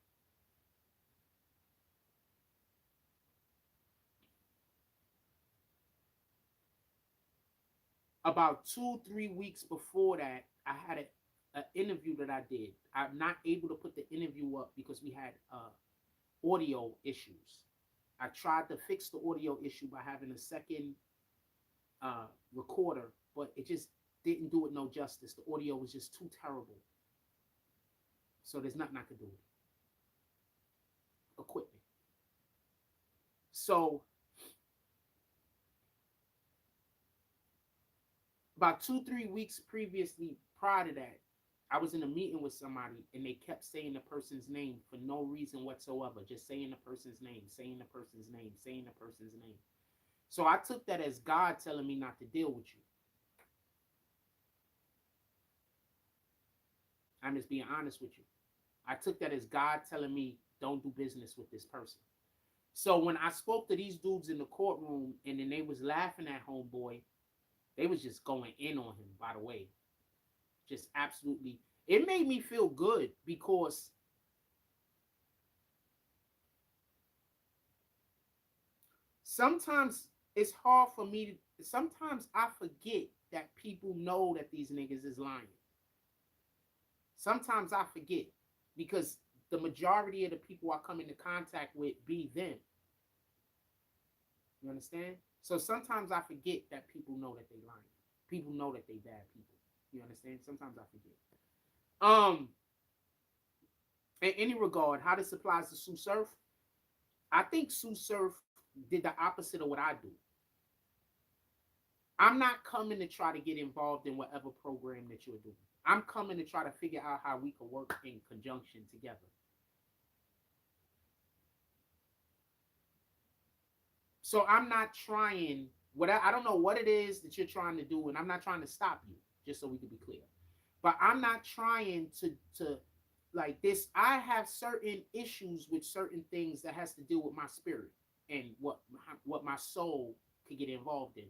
About 2-3 weeks before that, I had an interview that I did. I'm not able to put the interview up because we had audio issues. I tried to fix the audio issue by having a second recorder, but it just didn't do it no justice. The audio was just too terrible. So there's nothing I could do with it. Equipment. So about 2-3 weeks previously, prior to that, I was in a meeting with somebody and they kept saying the person's name for no reason whatsoever. Just saying the person's name, saying the person's name, saying the person's name. So I took that as God telling me not to deal with you. I'm just being honest with you. I took that as God telling me don't do business with this person. So when I spoke to these dudes in the courtroom and then they was laughing at homeboy, they was just going in on him, by the way. Just absolutely. It made me feel good because sometimes it's hard for me to, sometimes I forget that people know that these niggas is lying. Sometimes I forget because the majority of the people I come into contact with be them. You understand? So sometimes I forget that people know that they lying. People know that they bad people. You understand? Sometimes I forget. In any regard, how this applies to Tsu Surf, I think Tsu Surf did the opposite of what I do. I'm not coming to try to get involved in whatever program that you're doing. I'm coming to try to figure out how we can work in conjunction together. So I'm not trying, I don't know what it is that you're trying to do, and I'm not trying to stop you, just so we can be clear. But I'm not trying to like this. I have certain issues with certain things that has to do with my spirit and what my soul could get involved in.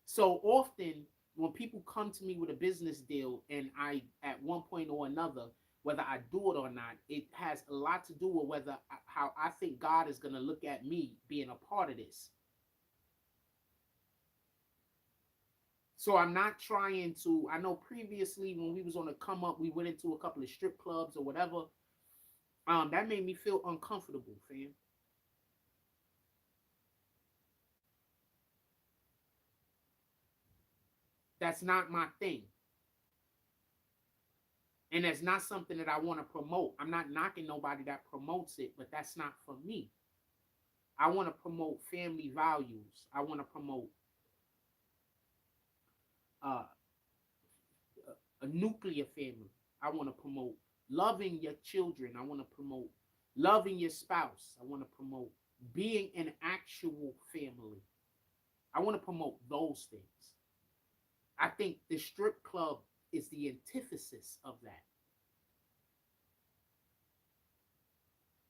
So often when people come to me with a business deal, and I at one point or another, whether I do it or not, it has a lot to do with how I think God is going to look at me being a part of this. So I'm not trying to, I know previously when we was on the come up, we went into a couple of strip clubs or whatever. That made me feel uncomfortable, fam. That's not my thing. And that's not something that I want to promote. I'm not knocking nobody that promotes it, but that's not for me. I want to promote family values. I want to promote uh, a nuclear family. I want to promote loving your children. I want to promote loving your spouse. I want to promote being an actual family. I want to promote those things. I think the strip club is the antithesis of that.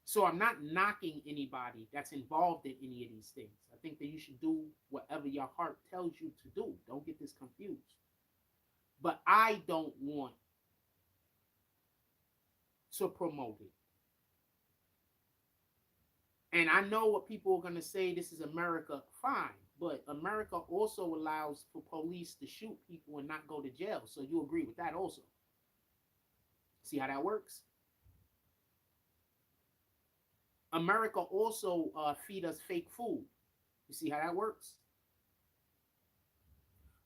So I'm not knocking anybody that's involved in any of these things. I think that you should do whatever your heart tells you to do. Don't get this confused. But I don't want to promote it. And I know what people are going to say, this is America, fine. But America also allows for police to shoot people and not go to jail. So you agree with that also. See how that works? America also feed us fake food. You see how that works?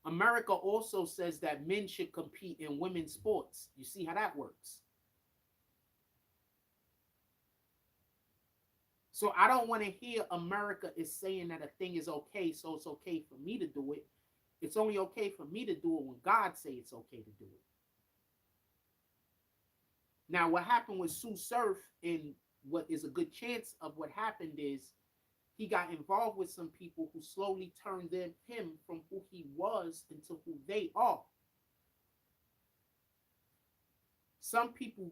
America also says that men should compete in women's sports. You see how that works? So I don't want to hear America is saying that a thing is okay, so it's okay for me to do it. It's only okay for me to do it when God say it's okay to do it. Now, what happened with Tsu Surf, and what is a good chance of what happened, is he got involved with some people who slowly turned him from who he was into who they are. Some people,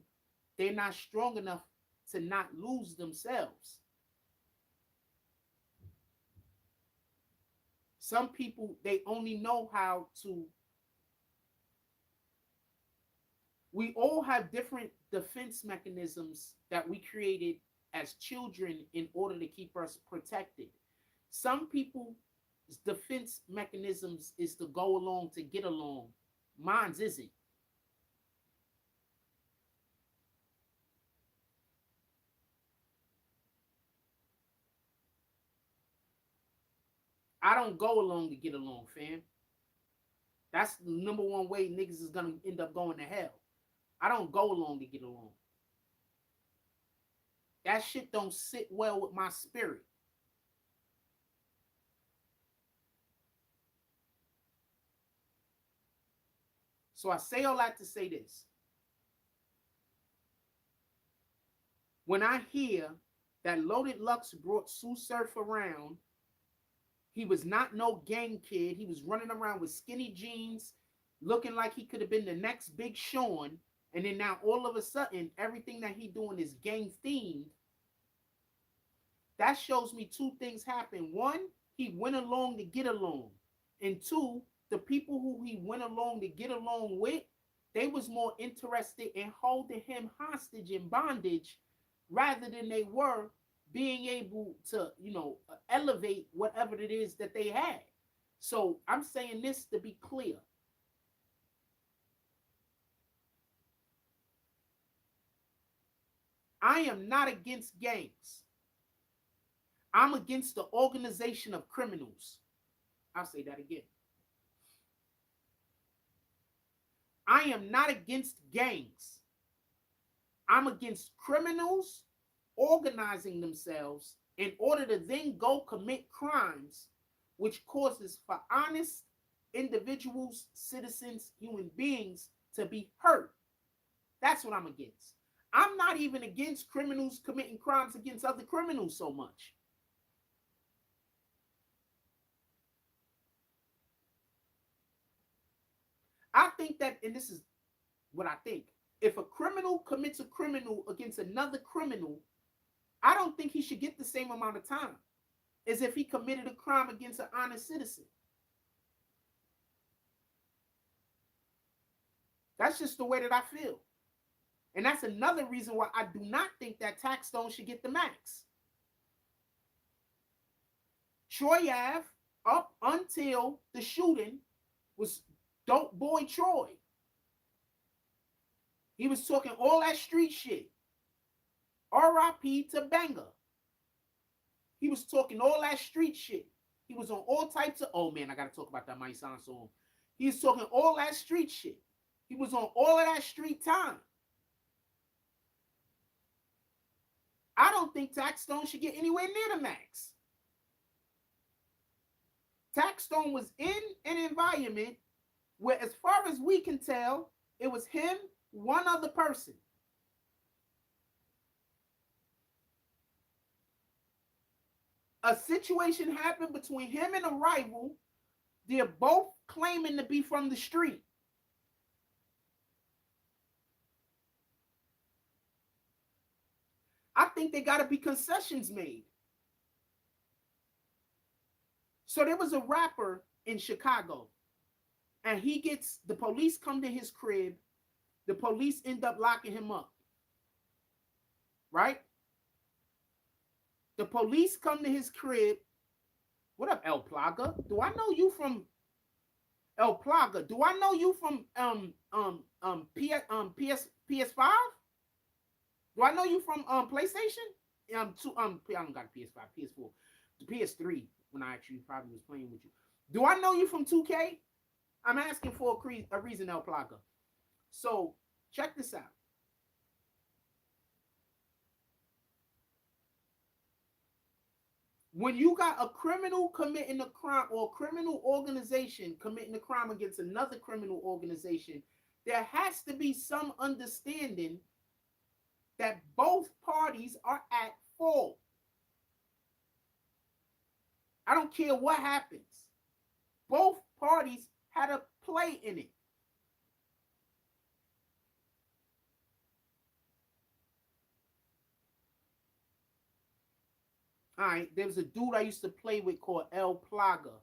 they're not strong enough to not lose themselves. Some people, they only know how to. We all have different defense mechanisms that we created as children in order to keep us protected. Some people's defense mechanisms is to go along to get along. Mine's isn't. I don't go along to get along, fam. That's the number one way niggas is gonna end up going to hell. I don't go along to get along. That shit don't sit well with my spirit. So I say all that to say this. When I hear that Loaded Lux brought Tsu Surf around, he was not no gang kid. He was running around with skinny jeans, looking like he could have been the next Big Sean. And then now all of a sudden, everything that he doing is gang themed. That shows me two things happen. One, he went along to get along. And two, the people who he went along to get along with, they was more interested in holding him hostage in bondage rather than they were being able to, elevate whatever it is that they had. So I'm saying this to be clear. I am not against gangs. I'm against the organization of criminals. I'll say that again. I am not against gangs. I'm against criminals organizing themselves in order to then go commit crimes, which causes for honest individuals, citizens, human beings to be hurt. That's what I'm against. I'm not even against criminals committing crimes against other criminals so much. I think that, and this is what I think, if a criminal commits a criminal against another criminal, I don't think he should get the same amount of time as if he committed a crime against an honest citizen. That's just the way that I feel. And that's another reason why I do not think that Taxstone should get the max. Troy Ave, up until the shooting, was Dope Boy Troy. He was talking all that street shit. R.I.P. to Banger. He was talking all that street shit. He was on all types of, oh man, I gotta talk about that, might sound so. He was talking all that street shit. He was on all of that street time. I don't think Taxstone should get anywhere near the max. Taxstone was in an environment where, as far as we can tell, it was him, one other person. A situation happened between him and a rival. They're both claiming to be from the street. I think there got to be concessions made. So there was a rapper in Chicago, and the police come to his crib. The police end up locking him up. Right? The police come to his crib. What up, El Plaga? Do I know you from El Plaga? Do I know you from PS5? Do I know you from PlayStation? I don't got a PS5, PS4, the PS3 when I actually probably was playing with you. Do I know you from 2K? I'm asking for a reason, El Plaga. So check this out. When you got a criminal committing a crime, or a criminal organization committing a crime against another criminal organization, there has to be some understanding that both parties are at fault. I don't care what happens. Both parties had a play in it. All right, there was a dude I used to play with called El Plaga.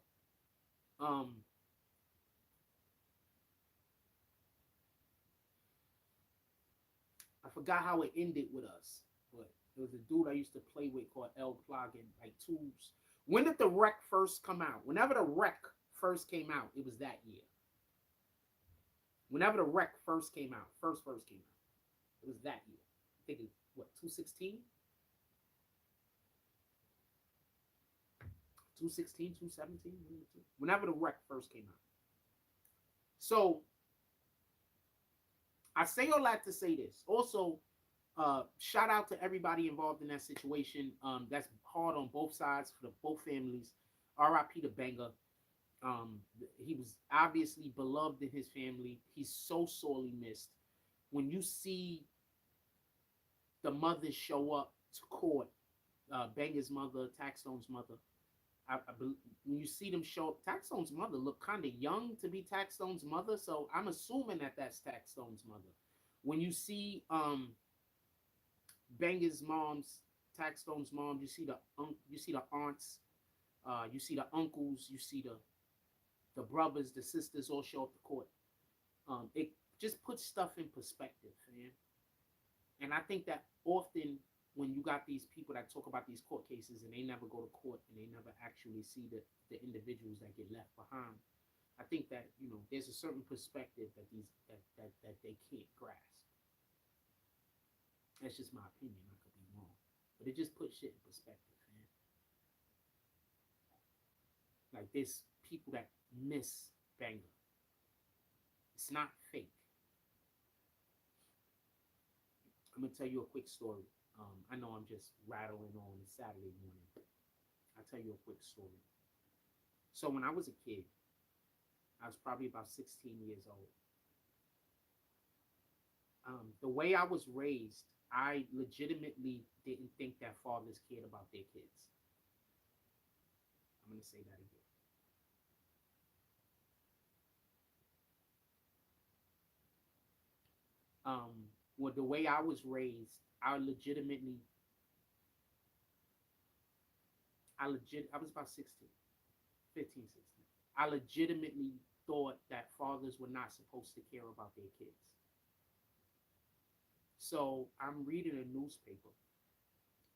I forgot how it ended with us, but there was a dude I used to play with called El Plaga, like tools. When did the Rec first come out? Whenever the Rec first came out, it was that year. Whenever the Rec first came out, first came out, it was that year. I think it, what, 2016? 2016, 2017, whenever the Rec first came out. So I say all that to say this. Also, shout out to everybody involved in that situation. That's hard on both sides for both families. R.I.P. to Banger. He was obviously beloved in his family. He's so sorely missed. When you see the mothers show up to court, Banger's mother, Taxstone's mother, when you see them show up, Taxstone's mother looked kind of young to be Taxstone's mother, so I'm assuming that that's Taxstone's mother. When you see Banger's mom's, Taxstone's mom, you see the aunts, you see the uncles, you see the brothers, the sisters all show up to court. It just puts stuff in perspective, man. And I think that often when you got these people that talk about these court cases and they never go to court and they never actually see the individuals that get left behind, I think that, you know, there's a certain perspective that they can't grasp. That's just my opinion. I could be wrong, but it just puts shit in perspective, man. Like, there's people that miss Banger. It's not fake. I'm gonna tell you a quick story. I know I'm just rattling on Saturday morning. I'll tell you a quick story. So when I was a kid, I was probably about 16 years old. The way I was raised, I legitimately didn't think that fathers cared about their kids. I'm going to say that again. Well, the way I was raised, I was about 16, 15, 16. I legitimately thought that fathers were not supposed to care about their kids. So I'm reading a newspaper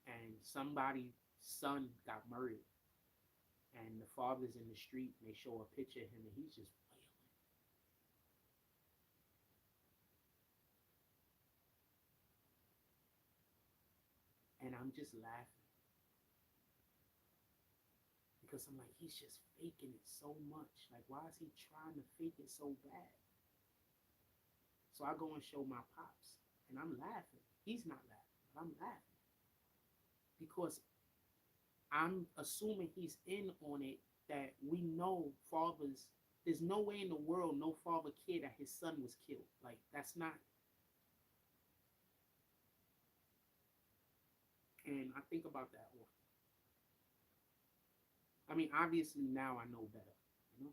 and somebody's son got murdered, and the father's in the street and they show a picture of him and he's just wailing. And I'm just laughing because I'm like, he's just faking it so much. Like, why is he trying to fake it so bad? So I go and show my pops and I'm laughing. He's not laughing, but I'm laughing because I'm assuming he's in on it, that we know fathers, there's no way in the world no father cared that his son was killed. Like, that's not. And I think about that often. I mean, obviously now I know better, you know?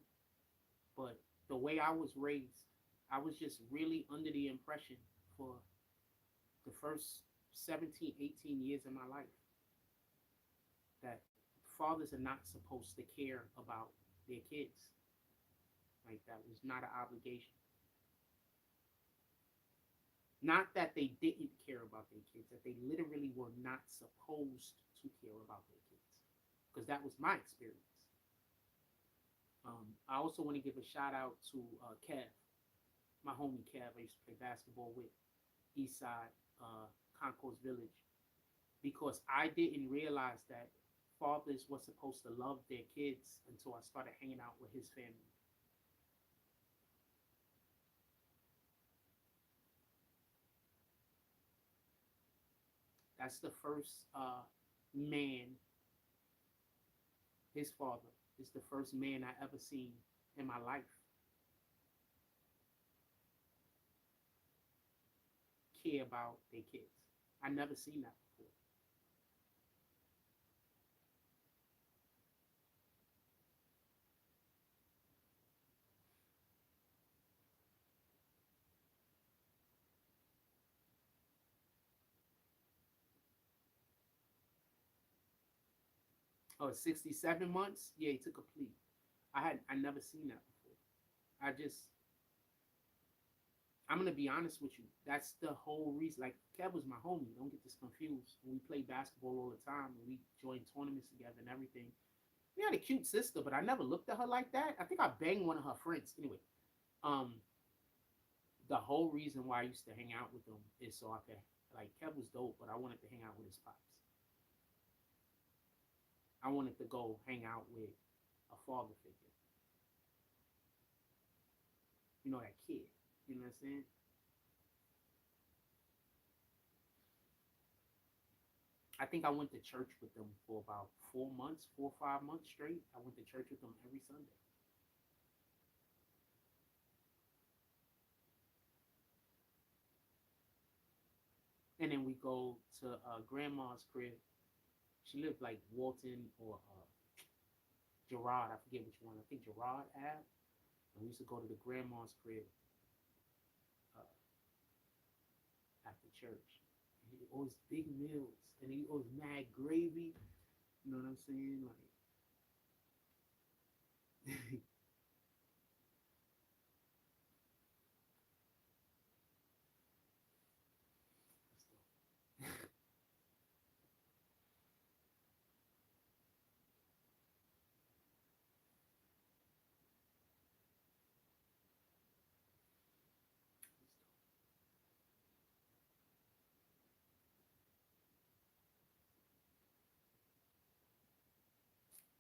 But the way I was raised, I was just really under the impression for the first 17, 18 years of my life that fathers are not supposed to care about their kids. Like, that was not an obligation. Not that they didn't care about their kids, that they literally were not supposed to care about their kids. Because that was my experience. I also want to give a shout out to Kev, my homie Kev. I used to play basketball with, Eastside, Concourse Village, because I didn't realize that fathers were supposed to love their kids until I started hanging out with his family. That's the first man, his father is the first man I ever seen in my life care about their kids. I never seen that before. Oh, 67 months? Yeah, he took a plea. I never seen that before. I just I'm gonna be honest with you. That's the whole reason. Like, Kev was my homie. Don't get this confused. We played basketball all the time, and we joined tournaments together and everything. We had a cute sister, but I never looked at her like that. I think I banged one of her friends. Anyway, um, the whole reason why I used to hang out with him is so I could, like, Kev was dope, but I wanted to hang out with his pops. I wanted to go hang out with a father figure. You know, that kid. You know what I'm saying? I think I went to church with them for about 4 months, 4 or 5 months straight. I went to church with them every Sunday. And then we go to grandma's crib. She lived like Walton or Gerard. I forget which one. I think Gerard Ave. And we used to go to the grandma's crib uh, after church. And he always big meals, and he always mad gravy. You know what I'm saying? Like,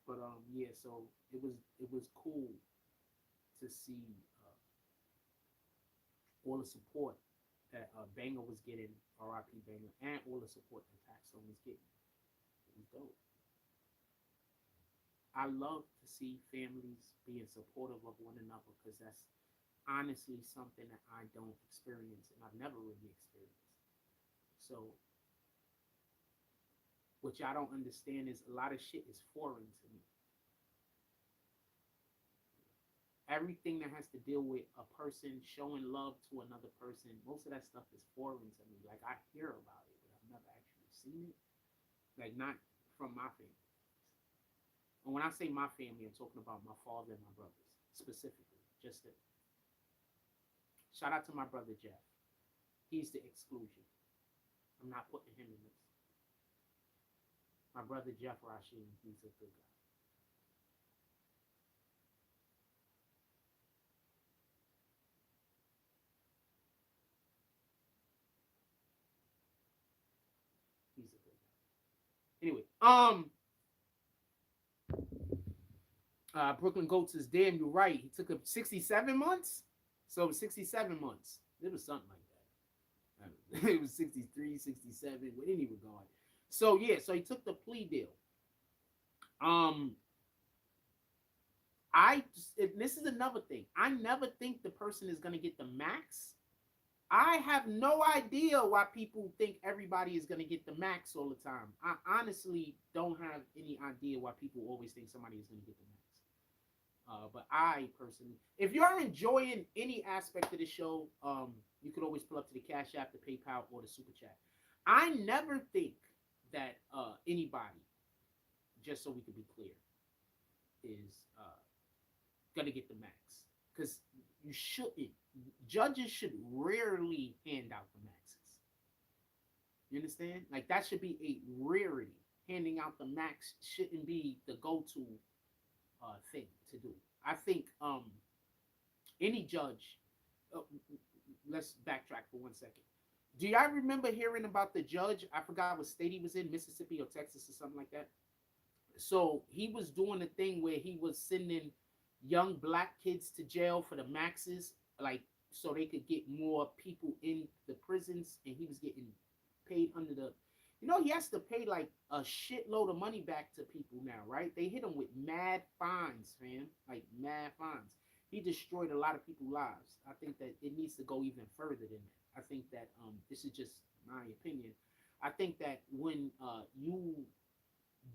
but yeah. So it was cool to see all the support that Banger was getting, R.I.P. Banger, and all the support that Taxstone was getting. It was dope. I love to see families being supportive of one another because that's honestly something that I don't experience and I've never really experienced. So, what y'all don't understand is a lot of shit is foreign to me. Everything that has to deal with a person showing love to another person, most of that stuff is foreign to me. Like, I hear about it, but I've never actually seen it. Like, not from my family. And when I say my family, I'm talking about my father and my brothers, specifically. Just to shout out to my brother Jeff. He's the exclusion. I'm not putting him in this. My brother Jeff Rashid, he's a good guy. He's a good guy. Anyway, Brooklyn Goats is damn, you're right. He took up 67 months. So 67 months. It was something like that. It was 63, 67, with any regard. So yeah, so he took the plea deal. This is another thing. I never think the person is gonna get the max. I have no idea why people think everybody is gonna get the max all the time. I honestly don't have any idea why people always think somebody is gonna get the max. But I personally, if you're enjoying any aspect of the show, you could always pull up to the Cash App, the PayPal, or the Super Chat. I never think that anybody, just so we can be clear, is gonna get the max, because you shouldn't. Judges should rarely hand out the maxes. You understand? Like, that should be a rarity. Handing out the max shouldn't be the go-to thing to do. I think any judge. Let's backtrack for 1 second. Do y'all remember hearing about the judge? I forgot what state he was in, Mississippi or Texas or something like that. So he was doing a thing where he was sending young black kids to jail for the maxes, like, so they could get more people in the prisons, and he was getting paid under the, he has to pay like a shitload of money back to people now, right? They hit him with mad fines, fam, like mad fines. He destroyed a lot of people's lives. I think that it needs to go even further than that. I think that this is just my opinion. I think that when you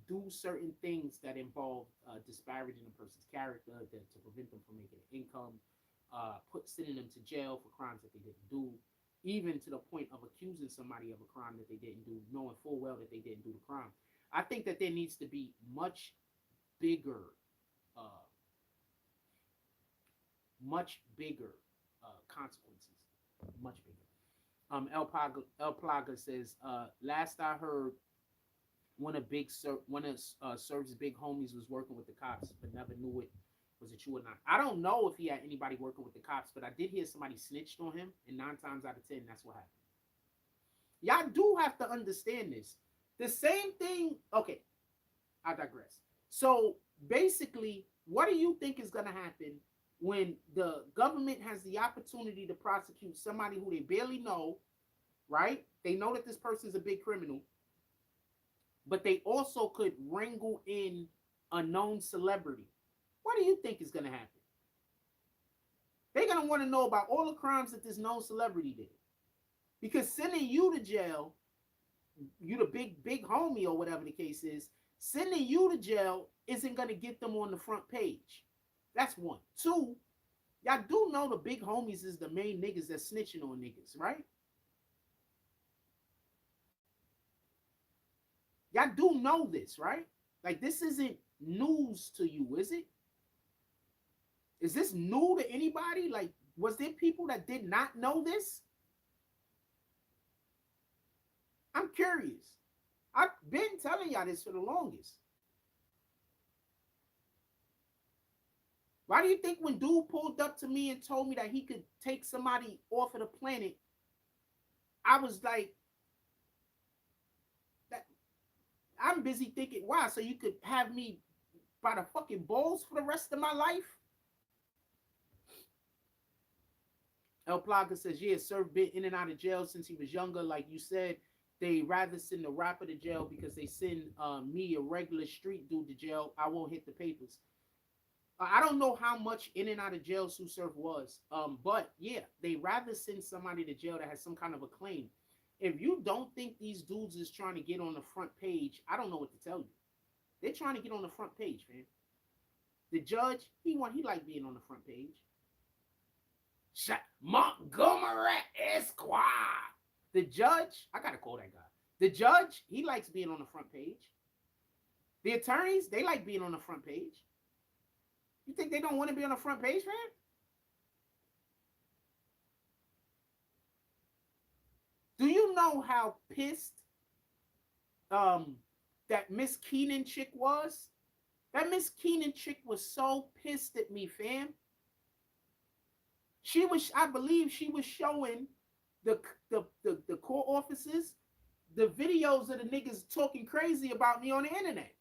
do certain things that involve disparaging a person's character to prevent them from making an income, sending them to jail for crimes that they didn't do, even to the point of accusing somebody of a crime that they didn't do, knowing full well that they didn't do the crime. I think that there needs to be much bigger consequences. Much bigger. El Plaga says, last I heard, one of Surf's big homies was working with the cops, but never knew it was it true or not. I don't know if he had anybody working with the cops, but I did hear somebody snitched on him, and 9 times out of 10, that's what happened. Y'all do have to understand this. The same thing. Okay, I digress. So basically, what do you think is going to happen when the government has the opportunity to prosecute somebody who they barely know, right? They know that this person's a big criminal, but they also could wrangle in a known celebrity. What do you think is going to happen? They're going to want to know about all the crimes that this known celebrity did. Because sending you to jail, you the big homie or whatever the case is, sending you to jail isn't going to get them on the front page. That's one. 2, y'all do know the big homies is the main niggas that's snitching on niggas, right? Y'all do know this, right? Like, this isn't news to you, is it? Is this new to anybody? Like, was there people that did not know this? I'm curious. I've been telling y'all this for the longest. Why do you think when dude pulled up to me and told me that he could take somebody off of the planet, I was like, I'm busy thinking, why? So you could have me by the fucking balls for the rest of my life? El Plaga says, yeah, Surf been in and out of jail since he was younger. Like you said, they rather send the rapper to jail because they send me, a regular street dude, to jail. I won't hit the papers. I don't know how much in and out of jail Tsu Surf was. But yeah, they rather send somebody to jail that has some kind of a claim. If you don't think these dudes is trying to get on the front page, I don't know what to tell you. They're trying to get on the front page, man. The judge, he liked being on the front page. Montgomery Esquire. The judge, I gotta call that guy. The judge, he likes being on the front page. The attorneys, they like being on the front page. You think they don't want to be on the front page, man? Do you know how pissed that Miss Keenan chick was? That Miss Keenan chick was so pissed at me, fam. She was, I believe she was showing the court officers the videos of the niggas talking crazy about me on the internet.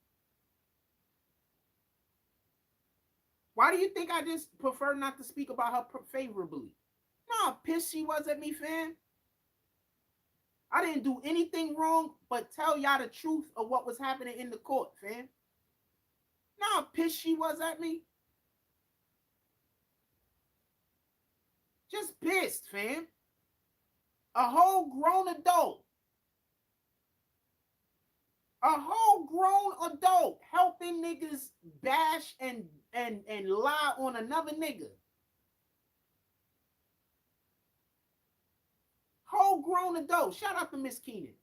Why do you think I just prefer not to speak about her favorably? No, how pissed she was at me, fam. I didn't do anything wrong but tell y'all the truth of what was happening in the court, fam. No, how pissed she was at me. Just pissed, fam. A whole grown adult. A whole grown adult helping niggas bash and lie on another nigga. Whole grown adult. Shout out to Miss Keenan.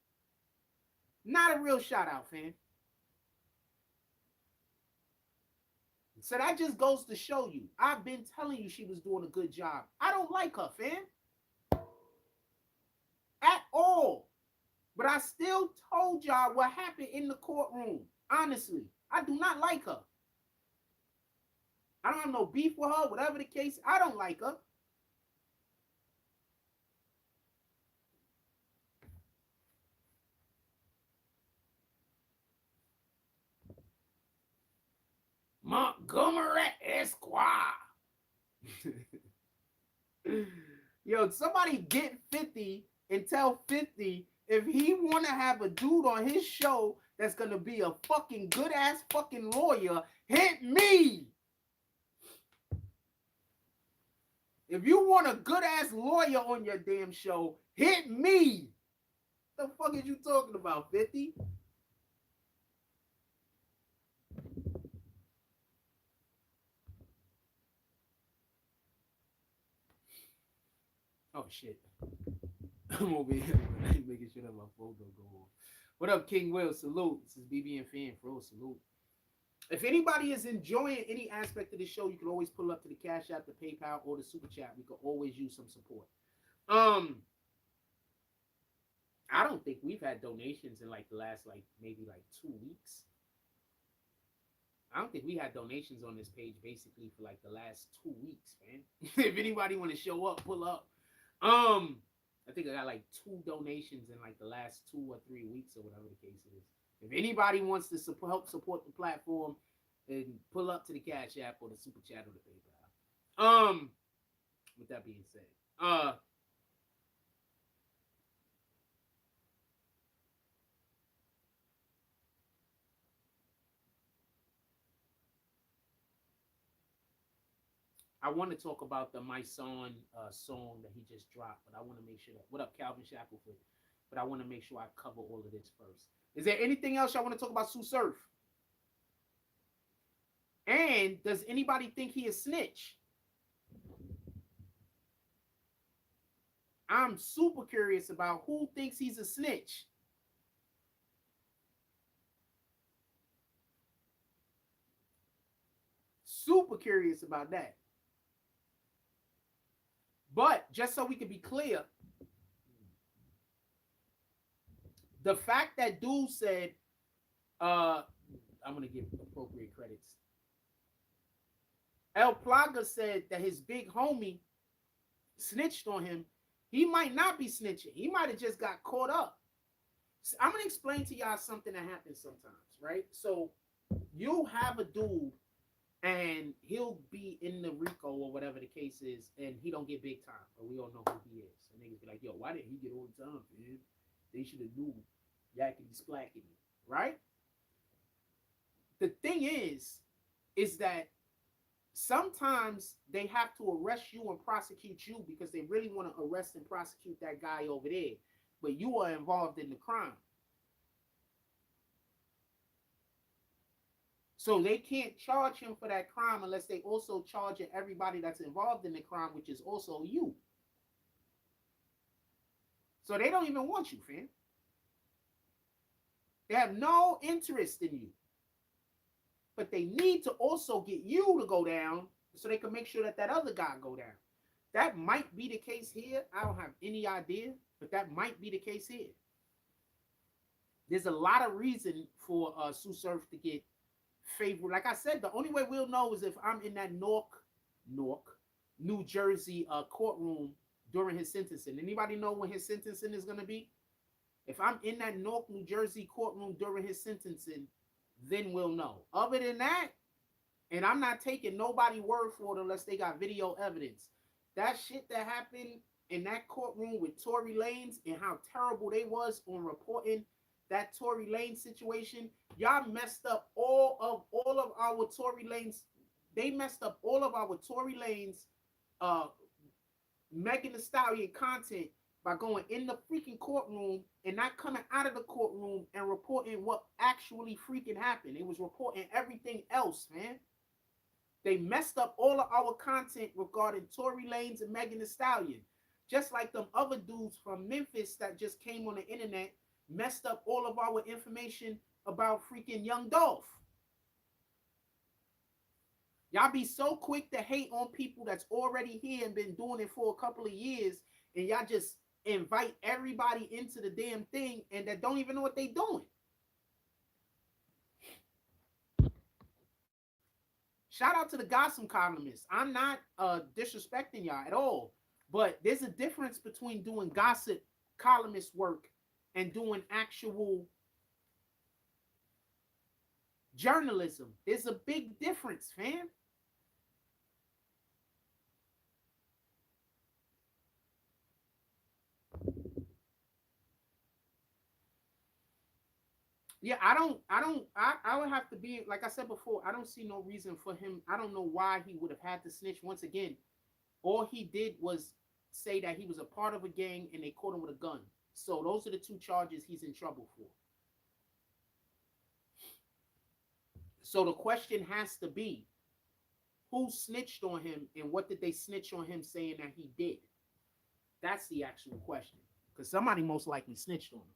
Not a real shout out, fam. So that just goes to show you. I've been telling you she was doing a good job. I don't like her, fam. At all. But I still told y'all what happened in the courtroom. Honestly, I do not like her. I don't have no beef with her, whatever the case. I don't like her. Montgomery Esquire. Yo, somebody get 50 and tell 50 if he want to have a dude on his show that's going to be a fucking good-ass fucking lawyer, hit me. If you want a good-ass lawyer on your damn show, hit me. The fuck is you talking about, 50? Oh, shit. I'm over here making sure that my phone don't go off. What up, King Will? Salute. This is BBN Fan Pro. Salute. If anybody is enjoying any aspect of the show, you can always pull up to the Cash App, the PayPal, or the Super Chat. We could always use some support. I don't think we've had donations in like the last maybe 2 weeks. I don't think we had donations on this page basically for like the last 2 weeks, man. If anybody want to show up, pull up. I think I got like 2 donations in like the last 2 or 3 weeks or whatever the case is. If anybody wants to help support the platform, then pull up to the Cash App or the Super Chat or the PayPal. With that being said, I want to talk about the My Son song that he just dropped, but I want to make sure that, what up, Calvin Shackelford? But I want to make sure I cover all of this first. Is there anything else y'all want to talk about Tsu Surf? And does anybody think he is snitch? I'm super curious about who thinks he's a snitch. Super curious about that. But just so we can be clear, the fact that dude said, I'm going to give appropriate credits. El Plaga said that his big homie snitched on him. He might not be snitching. He might have just got caught up. So I'm going to explain to y'all something that happens sometimes, right? So you have a dude and he'll be in the RICO or whatever the case is, and he don't get big time, but we all know who he is. And niggas be like, yo, why didn't he get on time, man? They should have knew yakety splackety, right? The thing is that sometimes they have to arrest you and prosecute you because they really want to arrest and prosecute that guy over there, but you are involved in the crime. So they can't charge him for that crime unless they also charge everybody that's involved in the crime, which is also you. So they don't even want you, fam. They have no interest in you. But they need to also get you to go down so they can make sure that that other guy go down. That might be the case here. I don't have any idea, but that might be the case here. There's a lot of reason for Tsu Surf to get favored. Like I said, the only way we'll know is if I'm in that New Jersey courtroom during his sentencing. Anybody know when his sentencing is going to be? If I'm in that New Jersey courtroom during his sentencing, then we'll know. Other than that, and I'm not taking nobody's word for it unless they got video evidence. That shit that happened in that courtroom with Tory Lanez and how terrible they was on reporting that Tory Lanez situation, y'all messed up all of our Tory Lanez. They messed up all of our Tory Lanez, Megan Thee Stallion content by going in the freaking courtroom and not coming out of the courtroom and reporting what actually freaking happened. It was reporting everything else, man. They messed up all of our content regarding Tory Lanez and Megan Thee Stallion. Just like them other dudes from Memphis that just came on the internet messed up all of our information about freaking Young Dolph. Y'all be so quick to hate on people that's already here and been doing it for a couple of years, and y'all just invite everybody into the damn thing and that don't even know what they doing. Shout out to the gossip columnists. I'm not disrespecting y'all at all, but there's a difference between doing gossip columnist work and doing actual journalism. There's a big difference, fam. Yeah, I would have to be, like I said before, I don't see no reason for him. I don't know why he would have had to snitch. Once again, all he did was say that he was a part of a gang and they caught him with a gun. So those are the two charges he's in trouble for. So the question has to be, who snitched on him and what did they snitch on him saying that he did? That's the actual question. Because somebody most likely snitched on him.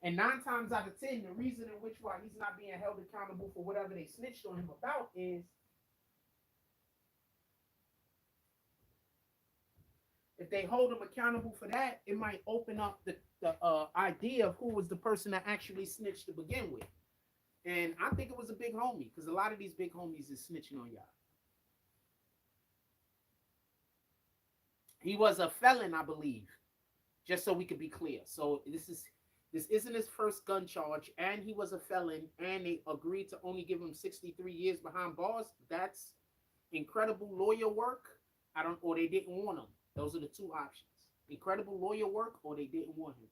And 9 times out of 10, the reason in which why he's not being held accountable for whatever they snitched on him about is if they hold him accountable for that, it might open up the idea of who was the person that actually snitched to begin with. And I think it was a big homie, because a lot of these big homies is snitching on y'all. He was a felon, I believe, just so we could be clear. So this isn't his first gun charge, and he was a felon, and they agreed to only give him 63 years behind bars. That's incredible lawyer work. Or they didn't want him. Those are the two options. Incredible lawyer work, or they didn't want him.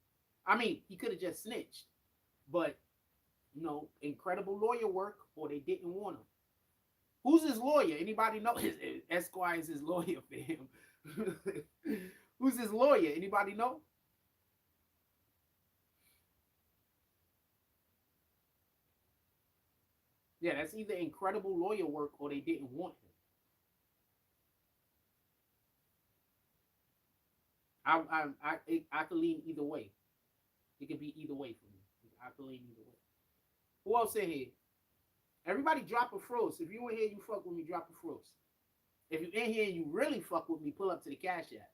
I mean, he could have just snitched, but incredible lawyer work, or they didn't want him. Who's his lawyer? Anybody know? Esquire is his lawyer for him. Who's his lawyer? Anybody know? Yeah, that's either incredible lawyer work or they didn't want him. I could lean either way. It could be either way for me. I could lean either way. Who else in here? Everybody drop a froze. If you in here, you fuck with me, drop a froze. If you in here and you really fuck with me, pull up to the Cash App.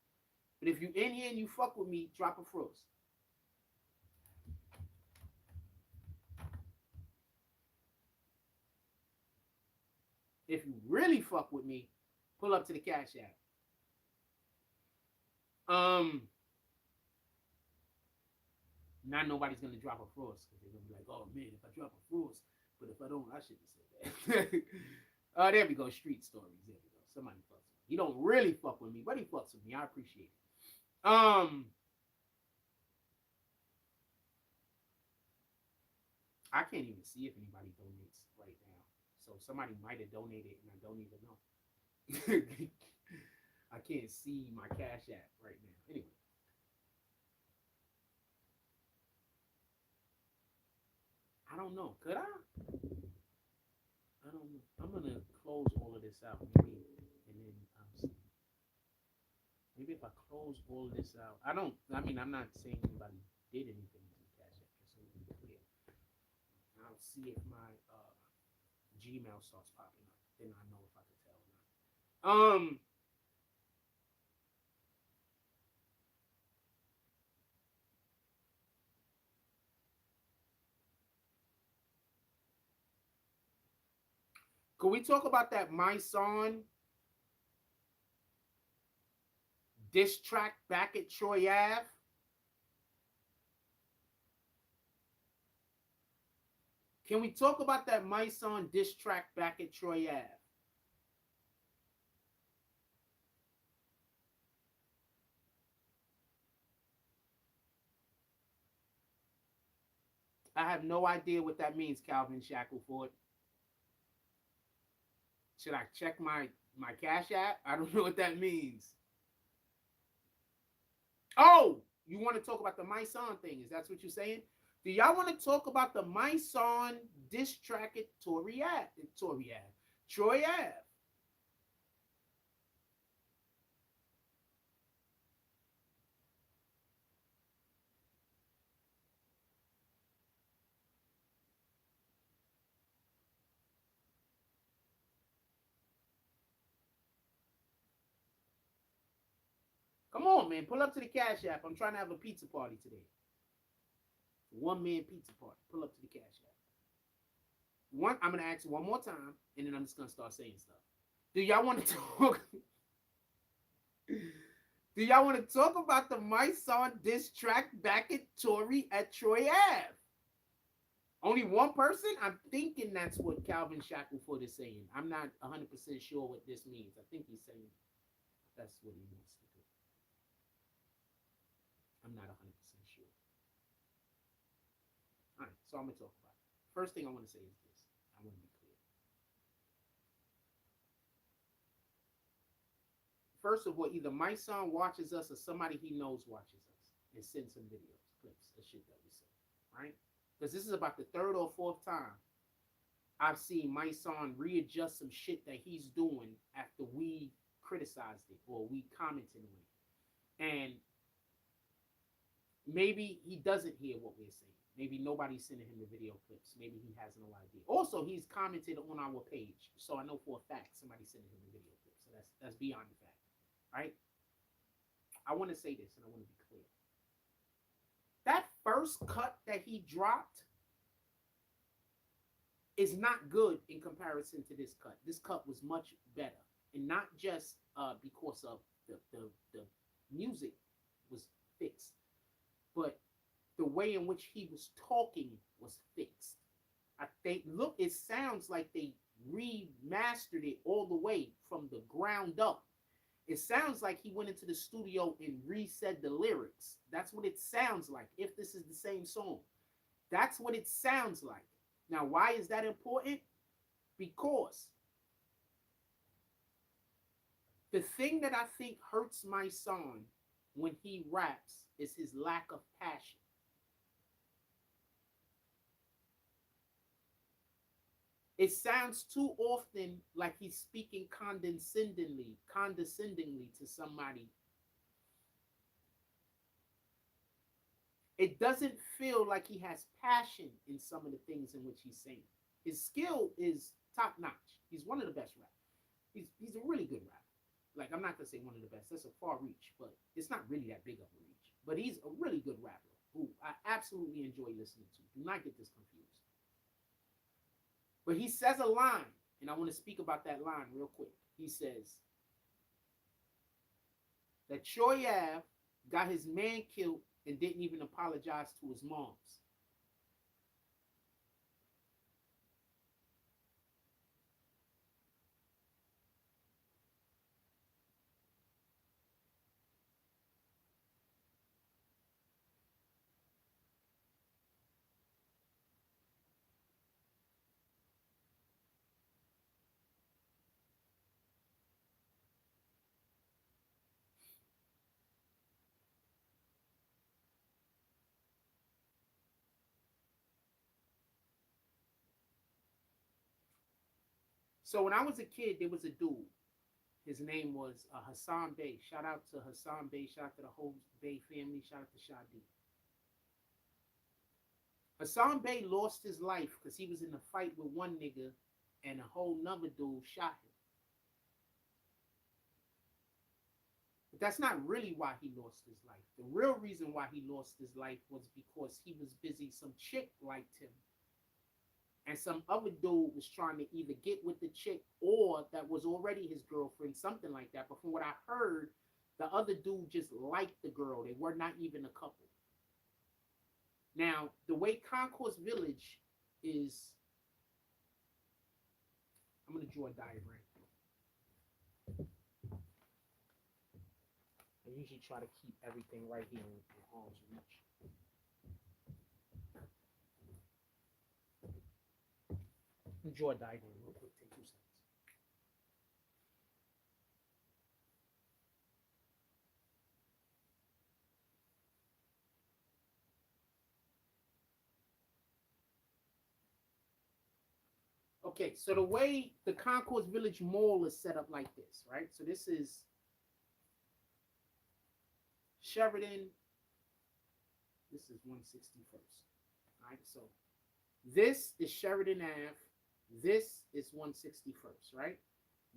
But if you in here and you fuck with me, drop a froze. If you really fuck with me, pull up to the Cash App. Not nobody's gonna drop a froze because they're gonna be like, oh man, if I drop a froze, but if I don't, I shouldn't say that. There we go. Street stories. There we go. Somebody fucks with me. He don't really fuck with me, but he fucks with me. I appreciate it. I can't even see if anybody donates right now. So somebody might have donated and I don't even know. I can't see my Cash App right now. Anyway. I don't know. Could I? I don't know. I'm gonna close all of this out, maybe, and then I'll see. Maybe if I close all of this out, I don't. I mean, I'm not saying anybody did anything to the Cash App, just so we can be clear. I'll see if my Gmail starts popping up. Then I know if I can tell or not. Could we talk about that My Son diss track back at Troy Ave? Can we talk about that My Son diss track back at Troy Ave? I have no idea what that means, Calvin Shackleford. Should I check my Cash App? I don't know what that means. Oh, you want to talk about the My Son thing? Is that what you're saying? Do y'all want to talk about the My Son diss track at Troy Ave? Come on, man. Pull up to the Cash App. I'm trying to have a pizza party today. One man pizza party. Pull up to the Cash App. I'm gonna ask one more time, and then I'm just gonna start saying stuff. Do y'all want to talk? Do y'all want to talk about the My Son diss track back at Troy Ave? Only one person? I'm thinking that's what Calvin Shackleford is saying. I'm not 100% sure what this means. I think he's saying that's what he wants to do. I'm not 100% sure. All right, so I'm going to talk about it. First thing I want to say is this. I want to be clear. First of all, either My Son watches us or somebody he knows watches us and sends some videos, clips, the shit that we say, right? Because this is about the third or fourth time I've seen My Son readjust some shit that he's doing after we criticized it or we commented on it. And maybe he doesn't hear what we're saying. Maybe nobody's sending him the video clips. Maybe he has no idea. Also, he's commented on our page, so I know for a fact somebody's sending him the video clips. So that's beyond the fact, right? I want to say this, and I want to be clear. That first cut that he dropped is not good in comparison to this cut. This cut was much better, and not just because of the music was fixed, but the way in which he was talking was fixed. It sounds like they remastered it all the way from the ground up. It sounds like he went into the studio and resaid the lyrics. That's what it sounds like, if this is the same song. That's what it sounds like. Now, why is that important? Because the thing that I think hurts My Son when he raps is his lack of passion. It sounds too often like he's speaking condescendingly to somebody. It doesn't feel like he has passion in some of the things in which he's saying. His skill is top notch. He's one of the best rappers. He's a really good rapper. Like, I'm not gonna say one of the best. That's a far reach, but it's not really that big of a reach. But he's a really good rapper who I absolutely enjoy listening to. Do not get this confused. But he says a line, and I want to speak about that line real quick. He says that Troy Ave got his man killed and didn't even apologize to his moms. So when I was a kid, there was a dude. His name was Hassan Bey. Shout out to Hassan Bey. Shout out to the whole Bey family. Shout out to Shadi. Hassan Bey lost his life because he was in a fight with one nigga and a whole nother dude shot him. But that's not really why he lost his life. The real reason why he lost his life was because he was busy. Some chick liked him. And some other dude was trying to either get with the chick or that was already his girlfriend, something like that. But from what I heard, the other dude just liked the girl. They were not even a couple. Now, the way Concourse Village is, I'm going to draw a diagram. I usually try to keep everything right here in arm's reach. Draw a diagram real quick. Take 2 seconds. Okay, so the way the Concourse Village Mall is set up like this, right? So this is Sheridan. This is 161st. All right, so this is Sheridan Ave. This is 161st, right?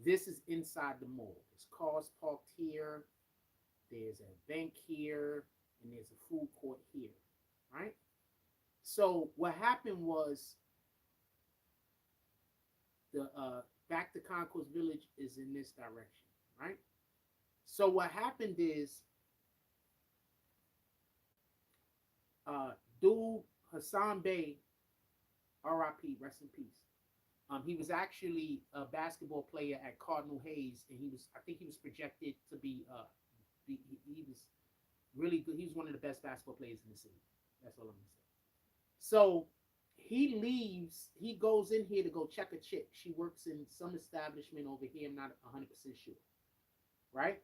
This is inside the mall. There's cars parked here. There's a bank here. And there's a food court here, right? So what happened was the back to Concourse Village is in this direction, right? So what happened is dude Hassan Bey, R.I.P., rest in peace. He was actually a basketball player at Cardinal Hayes, and I think he was projected to be, he was really good. He was one of the best basketball players in the city. That's all I'm gonna say. So he leaves, he goes in here to go check a chick. She works in some establishment over here. I'm not 100% sure, right?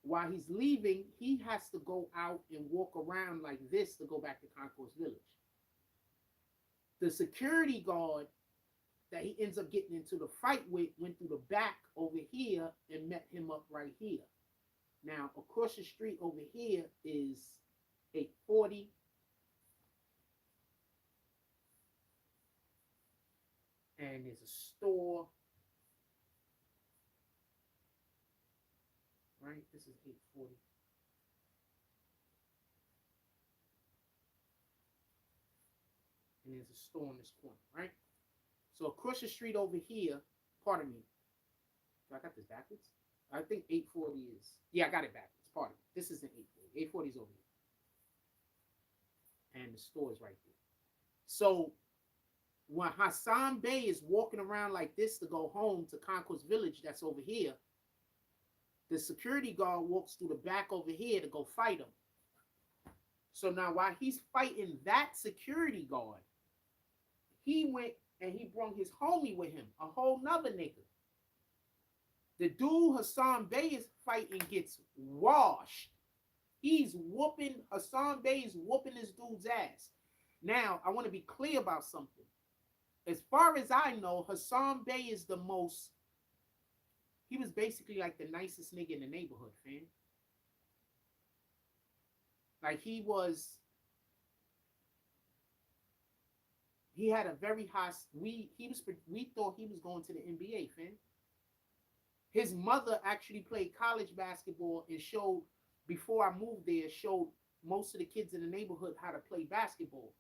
While he's leaving, he has to go out and walk around like this to go back to Concourse Village. The security guard that he ends up getting into the fight with went through the back over here and met him up right here. Now, across the street over here is 840. And there's a store. Right? This is 840. And there's a store in this corner, right? So across the street over here, pardon me. I got this backwards? I think 840 is, yeah, I got it backwards. Pardon me. This isn't 840. 840 is over here. And the store is right there. So when Hassan Bey is walking around like this to go home to Concourse Village that's over here, the security guard walks through the back over here to go fight him. So now while he's fighting that security guard, he went and he brought his homie with him, a whole nother nigga. The dude Hassan Bey is fighting gets washed. He's whooping, Hassan Bey is whooping this dude's ass. Now, I want to be clear about something. As far as I know, Hassan Bey is the most, he was basically like the nicest nigga in the neighborhood, fam. Like he had a very high, we thought he was going to the NBA, fam. His mother actually played college basketball and showed, before I moved there, showed most of the kids in the neighborhood how to play basketball.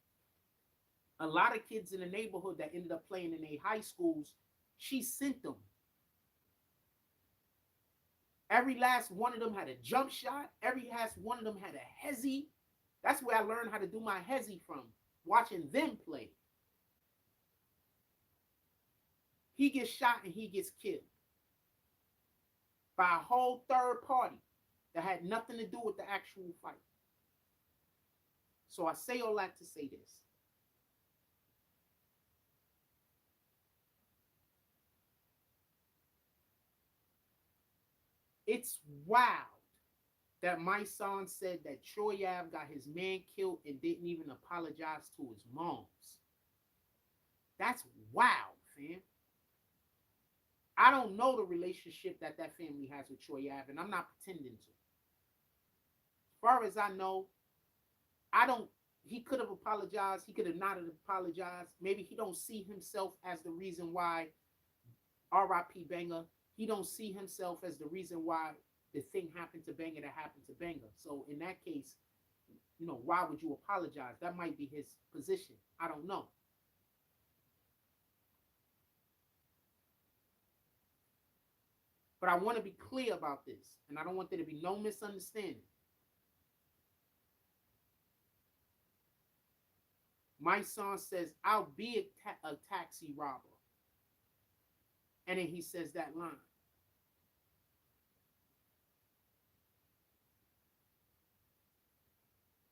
A lot of kids in the neighborhood that ended up playing in their high schools, she sent them. Every last one of them had a jump shot. Every last one of them had a hezzy. That's where I learned how to do my hezzy from, watching them play. He gets shot and he gets killed by a whole third party that had nothing to do with the actual fight. So I say all that to say this. It's wild that my son said that Troy Ave got his man killed and didn't even apologize to his moms. That's wild, fam. I don't know the relationship that that family has with Troy Ave, and I'm not pretending to. As far as I know, I don't. He could have apologized. He could have not apologized. Maybe he don't see himself as the reason why R.I.P. Banger. He don't see himself as the reason why the thing happened to Banger that happened to Banger. So in that case, why would you apologize? That might be his position. I don't know. But I want to be clear about this, and I don't want there to be no misunderstanding. My son says, I'll be a taxi robber. And then he says that line.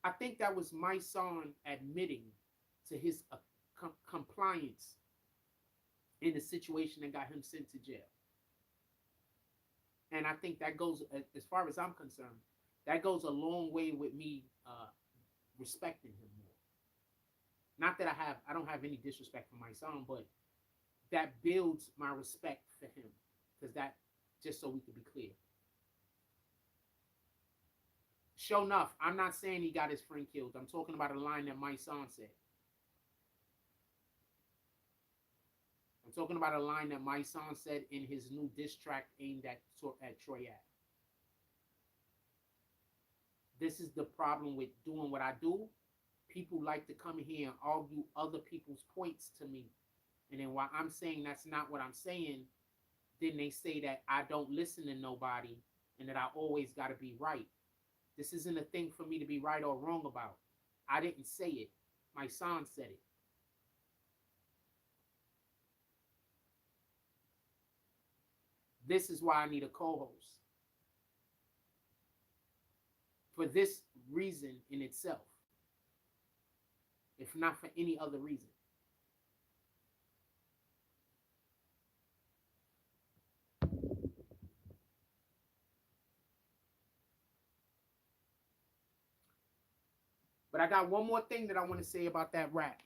I think that was my son admitting to his compliance in the situation that got him sent to jail. And I think that goes, as far as I'm concerned, that goes a long way with me respecting him more. Not that I don't have any disrespect for my son, but that builds my respect for him. Because that, just so we can be clear. Sure enough, I'm not saying he got his friend killed. I'm talking about a line that my son said. I'm talking about a line that my son said in his new diss track aimed at Troy Ave. This is the problem with doing what I do. People like to come here and argue other people's points to me. And then while I'm saying that's not what I'm saying, then they say that I don't listen to nobody and that I always got to be right. This isn't a thing for me to be right or wrong about. I didn't say it. My son said it. This is why I need a co-host. For this reason in itself. If not for any other reason. But I got one more thing that I want to say about that rap.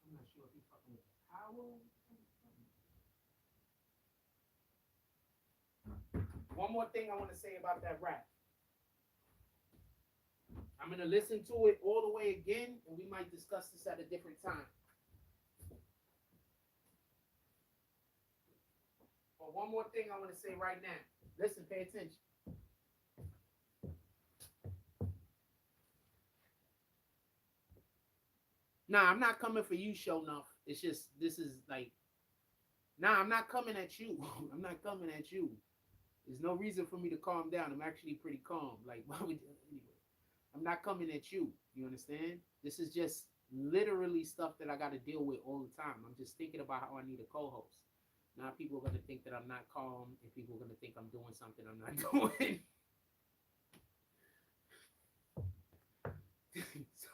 I'm not sure if he's fucking with the power. One more thing I want to say about that rap. I'm going to listen to it all the way again, and we might discuss this at a different time. But one more thing I want to say right now. Listen, pay attention. Nah, I'm not coming for you, show enough. It's just, this is like, nah, I'm not coming at you. I'm not coming at you. There's no reason for me to calm down. I'm actually pretty calm. Like, why would you, anyway? I'm not coming at you. You understand? This is just literally stuff that I got to deal with all the time. I'm just thinking about how I need a co-host. Now people are going to think that I'm not calm, and people are going to think I'm doing something I'm not doing.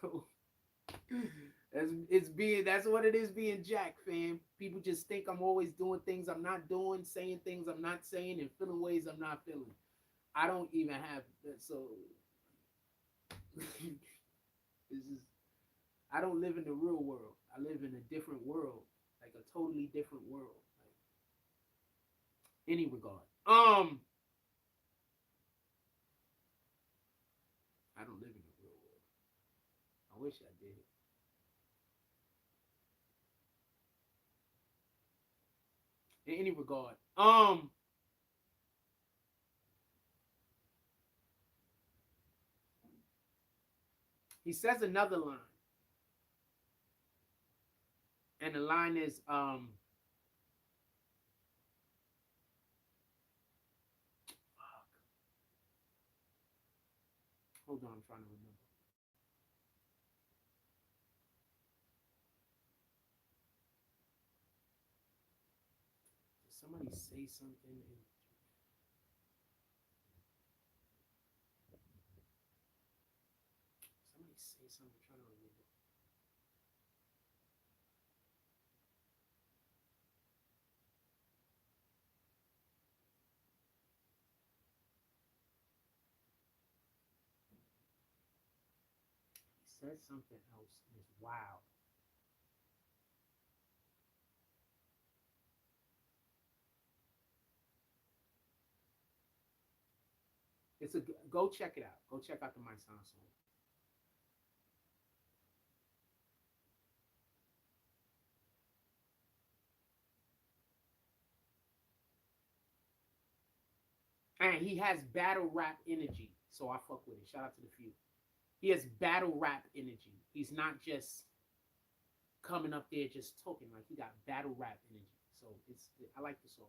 So that's what it is being Jack, fam. People just think I'm always doing things I'm not doing, saying things I'm not saying, and feeling ways I'm not feeling. I don't even have that. So this is, I don't live in the real world. I live in a different world, like a totally different world. Like, any regard. I don't live in the real world. I wish I did. In any regard. He says another line. And the line is, fuck. Hold on, I'm trying to remember. Did somebody say something? Somebody say something, I'm trying to remember. said something else. It's wild. It's a go check it out. Go check out the My Son song. And he has battle rap energy, so I fuck with it. Shout out to the few. He has battle rap energy. He's not just coming up there just talking, like he got battle rap energy. So I like the song.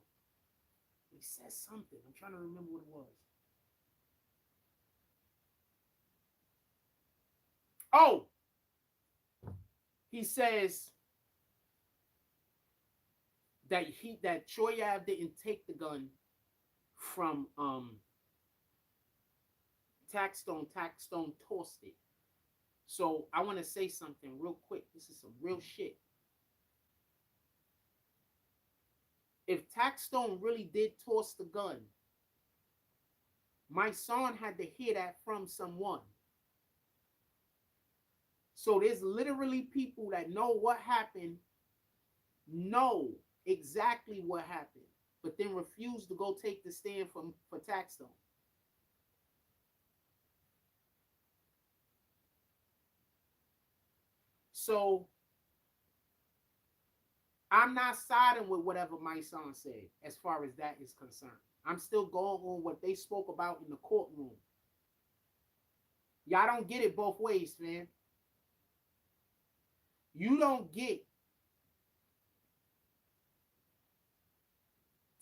He says something. I'm trying to remember what it was. Oh, he says that Choyav didn't take the gun from Taxstone. Taxstone tossed it. So I want to say something real quick. This is some real shit. If Taxstone really did toss the gun, my son had to hear that from someone. So there's literally people that know what happened, know exactly what happened, but then refuse to go take the stand for Taxstone. So I'm not siding with whatever my son said as far as that is concerned. I'm still going on what they spoke about in the courtroom. Y'all don't get it both ways, man. You don't get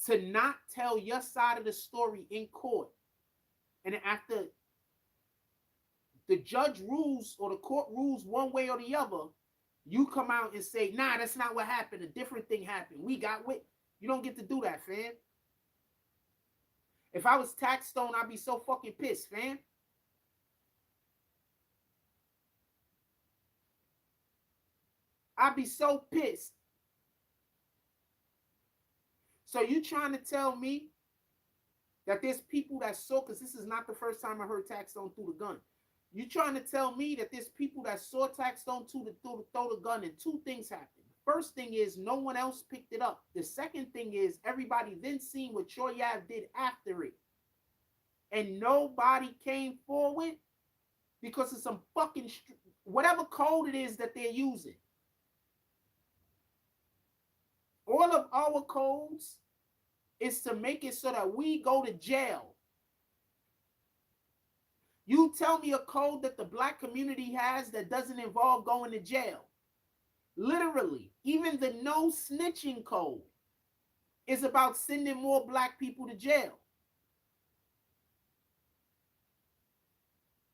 to not tell your side of the story in court. And after the judge rules or the court rules one way or the other, you come out and say, nah, that's not what happened. A different thing happened. We got with. You don't get to do that, fam. If I was Taxstone, I'd be so fucking pissed, fam. I'd be so pissed. So you trying to tell me that there's people that saw, because this is not the first time I heard Taxstone threw the gun. You trying to tell me that there's people that saw Taxstone throw the gun and two things happened. First thing is no one else picked it up. The second thing is everybody then seen what Choyav did after it. And nobody came forward because of some fucking, whatever code it is that they're using. All of our codes is to make it so that we go to jail. You tell me a code that the black community has that doesn't involve going to jail. Literally, even the no snitching code is about sending more black people to jail.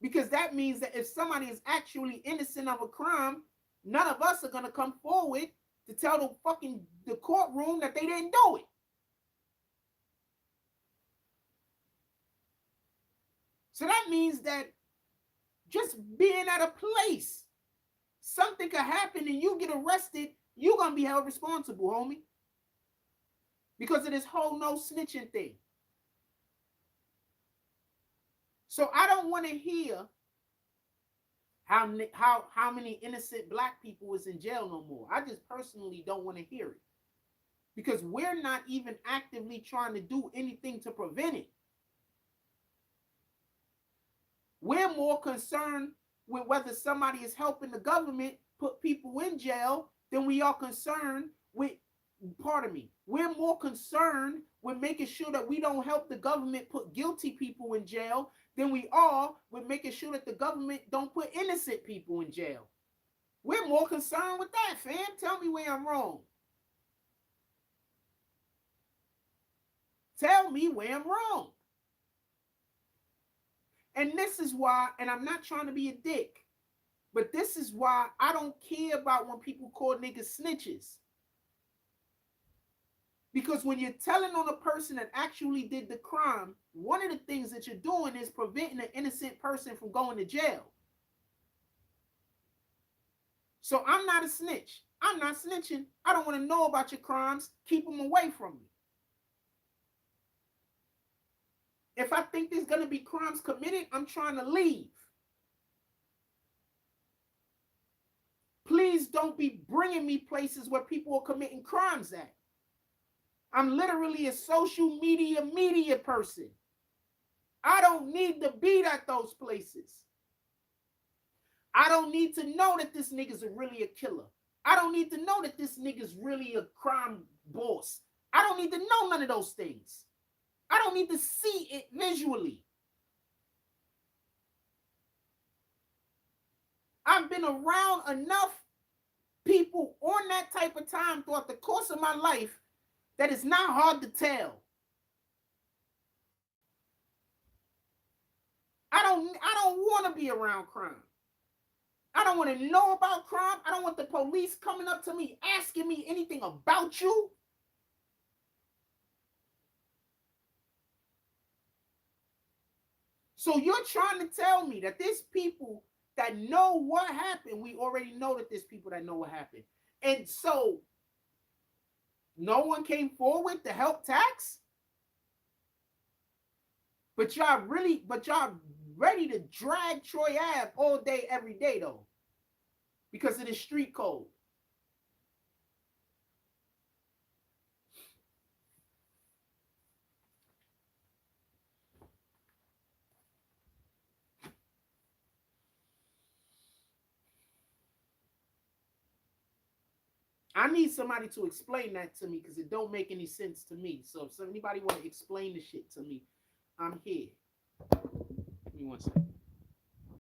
Because that means that if somebody is actually innocent of a crime, none of us are going to come forward to tell the courtroom that they didn't do it. So that means that just being at a place, something could happen and you get arrested, you're going to be held responsible, homie. Because of this whole no snitching thing. So I don't want to hear how many innocent black people is in jail no more. I just personally don't want to hear it. Because we're not even actively trying to do anything to prevent it. We're more concerned with whether somebody is helping the government put people in jail than we are concerned with, we're more concerned with making sure that we don't help the government put guilty people in jail than we are with making sure that the government don't put innocent people in jail. We're more concerned with that, fam. Tell me where I'm wrong. Tell me where I'm wrong. And this is why, and I'm not trying to be a dick, but this is why I don't care about when people call niggas snitches. Because when you're telling on a person that actually did the crime, one of the things that you're doing is preventing an innocent person from going to jail. So I'm not a snitch. I'm not snitching. I don't want to know about your crimes. Keep them away from me. If I think there's going to be crimes committed, I'm trying to leave. niggas don't be bringing me places where people are committing crimes at. I'm literally a social media person. I don't need to be at those places. I don't need to know that this nigga's really a killer. I don't need to know that this nigga's really a crime boss. I don't need to know none of those things. I don't need to see it visually. I've been around enough people on that type of time throughout the course of my life that it's not hard to tell. I don't want to be around crime. I don't want to know about crime. I don't want the police coming up to me asking me anything about you. So you're trying to tell me that there's people that know what happened. We already know that there's people that know what happened. And so no one came forward to help tax? But y'all ready to drag Troy Ave all day, every day, though, because of the street code. I need somebody to explain that to me because it don't make any sense to me. So if anybody want to explain the shit to me, I'm here. Give me 1 second.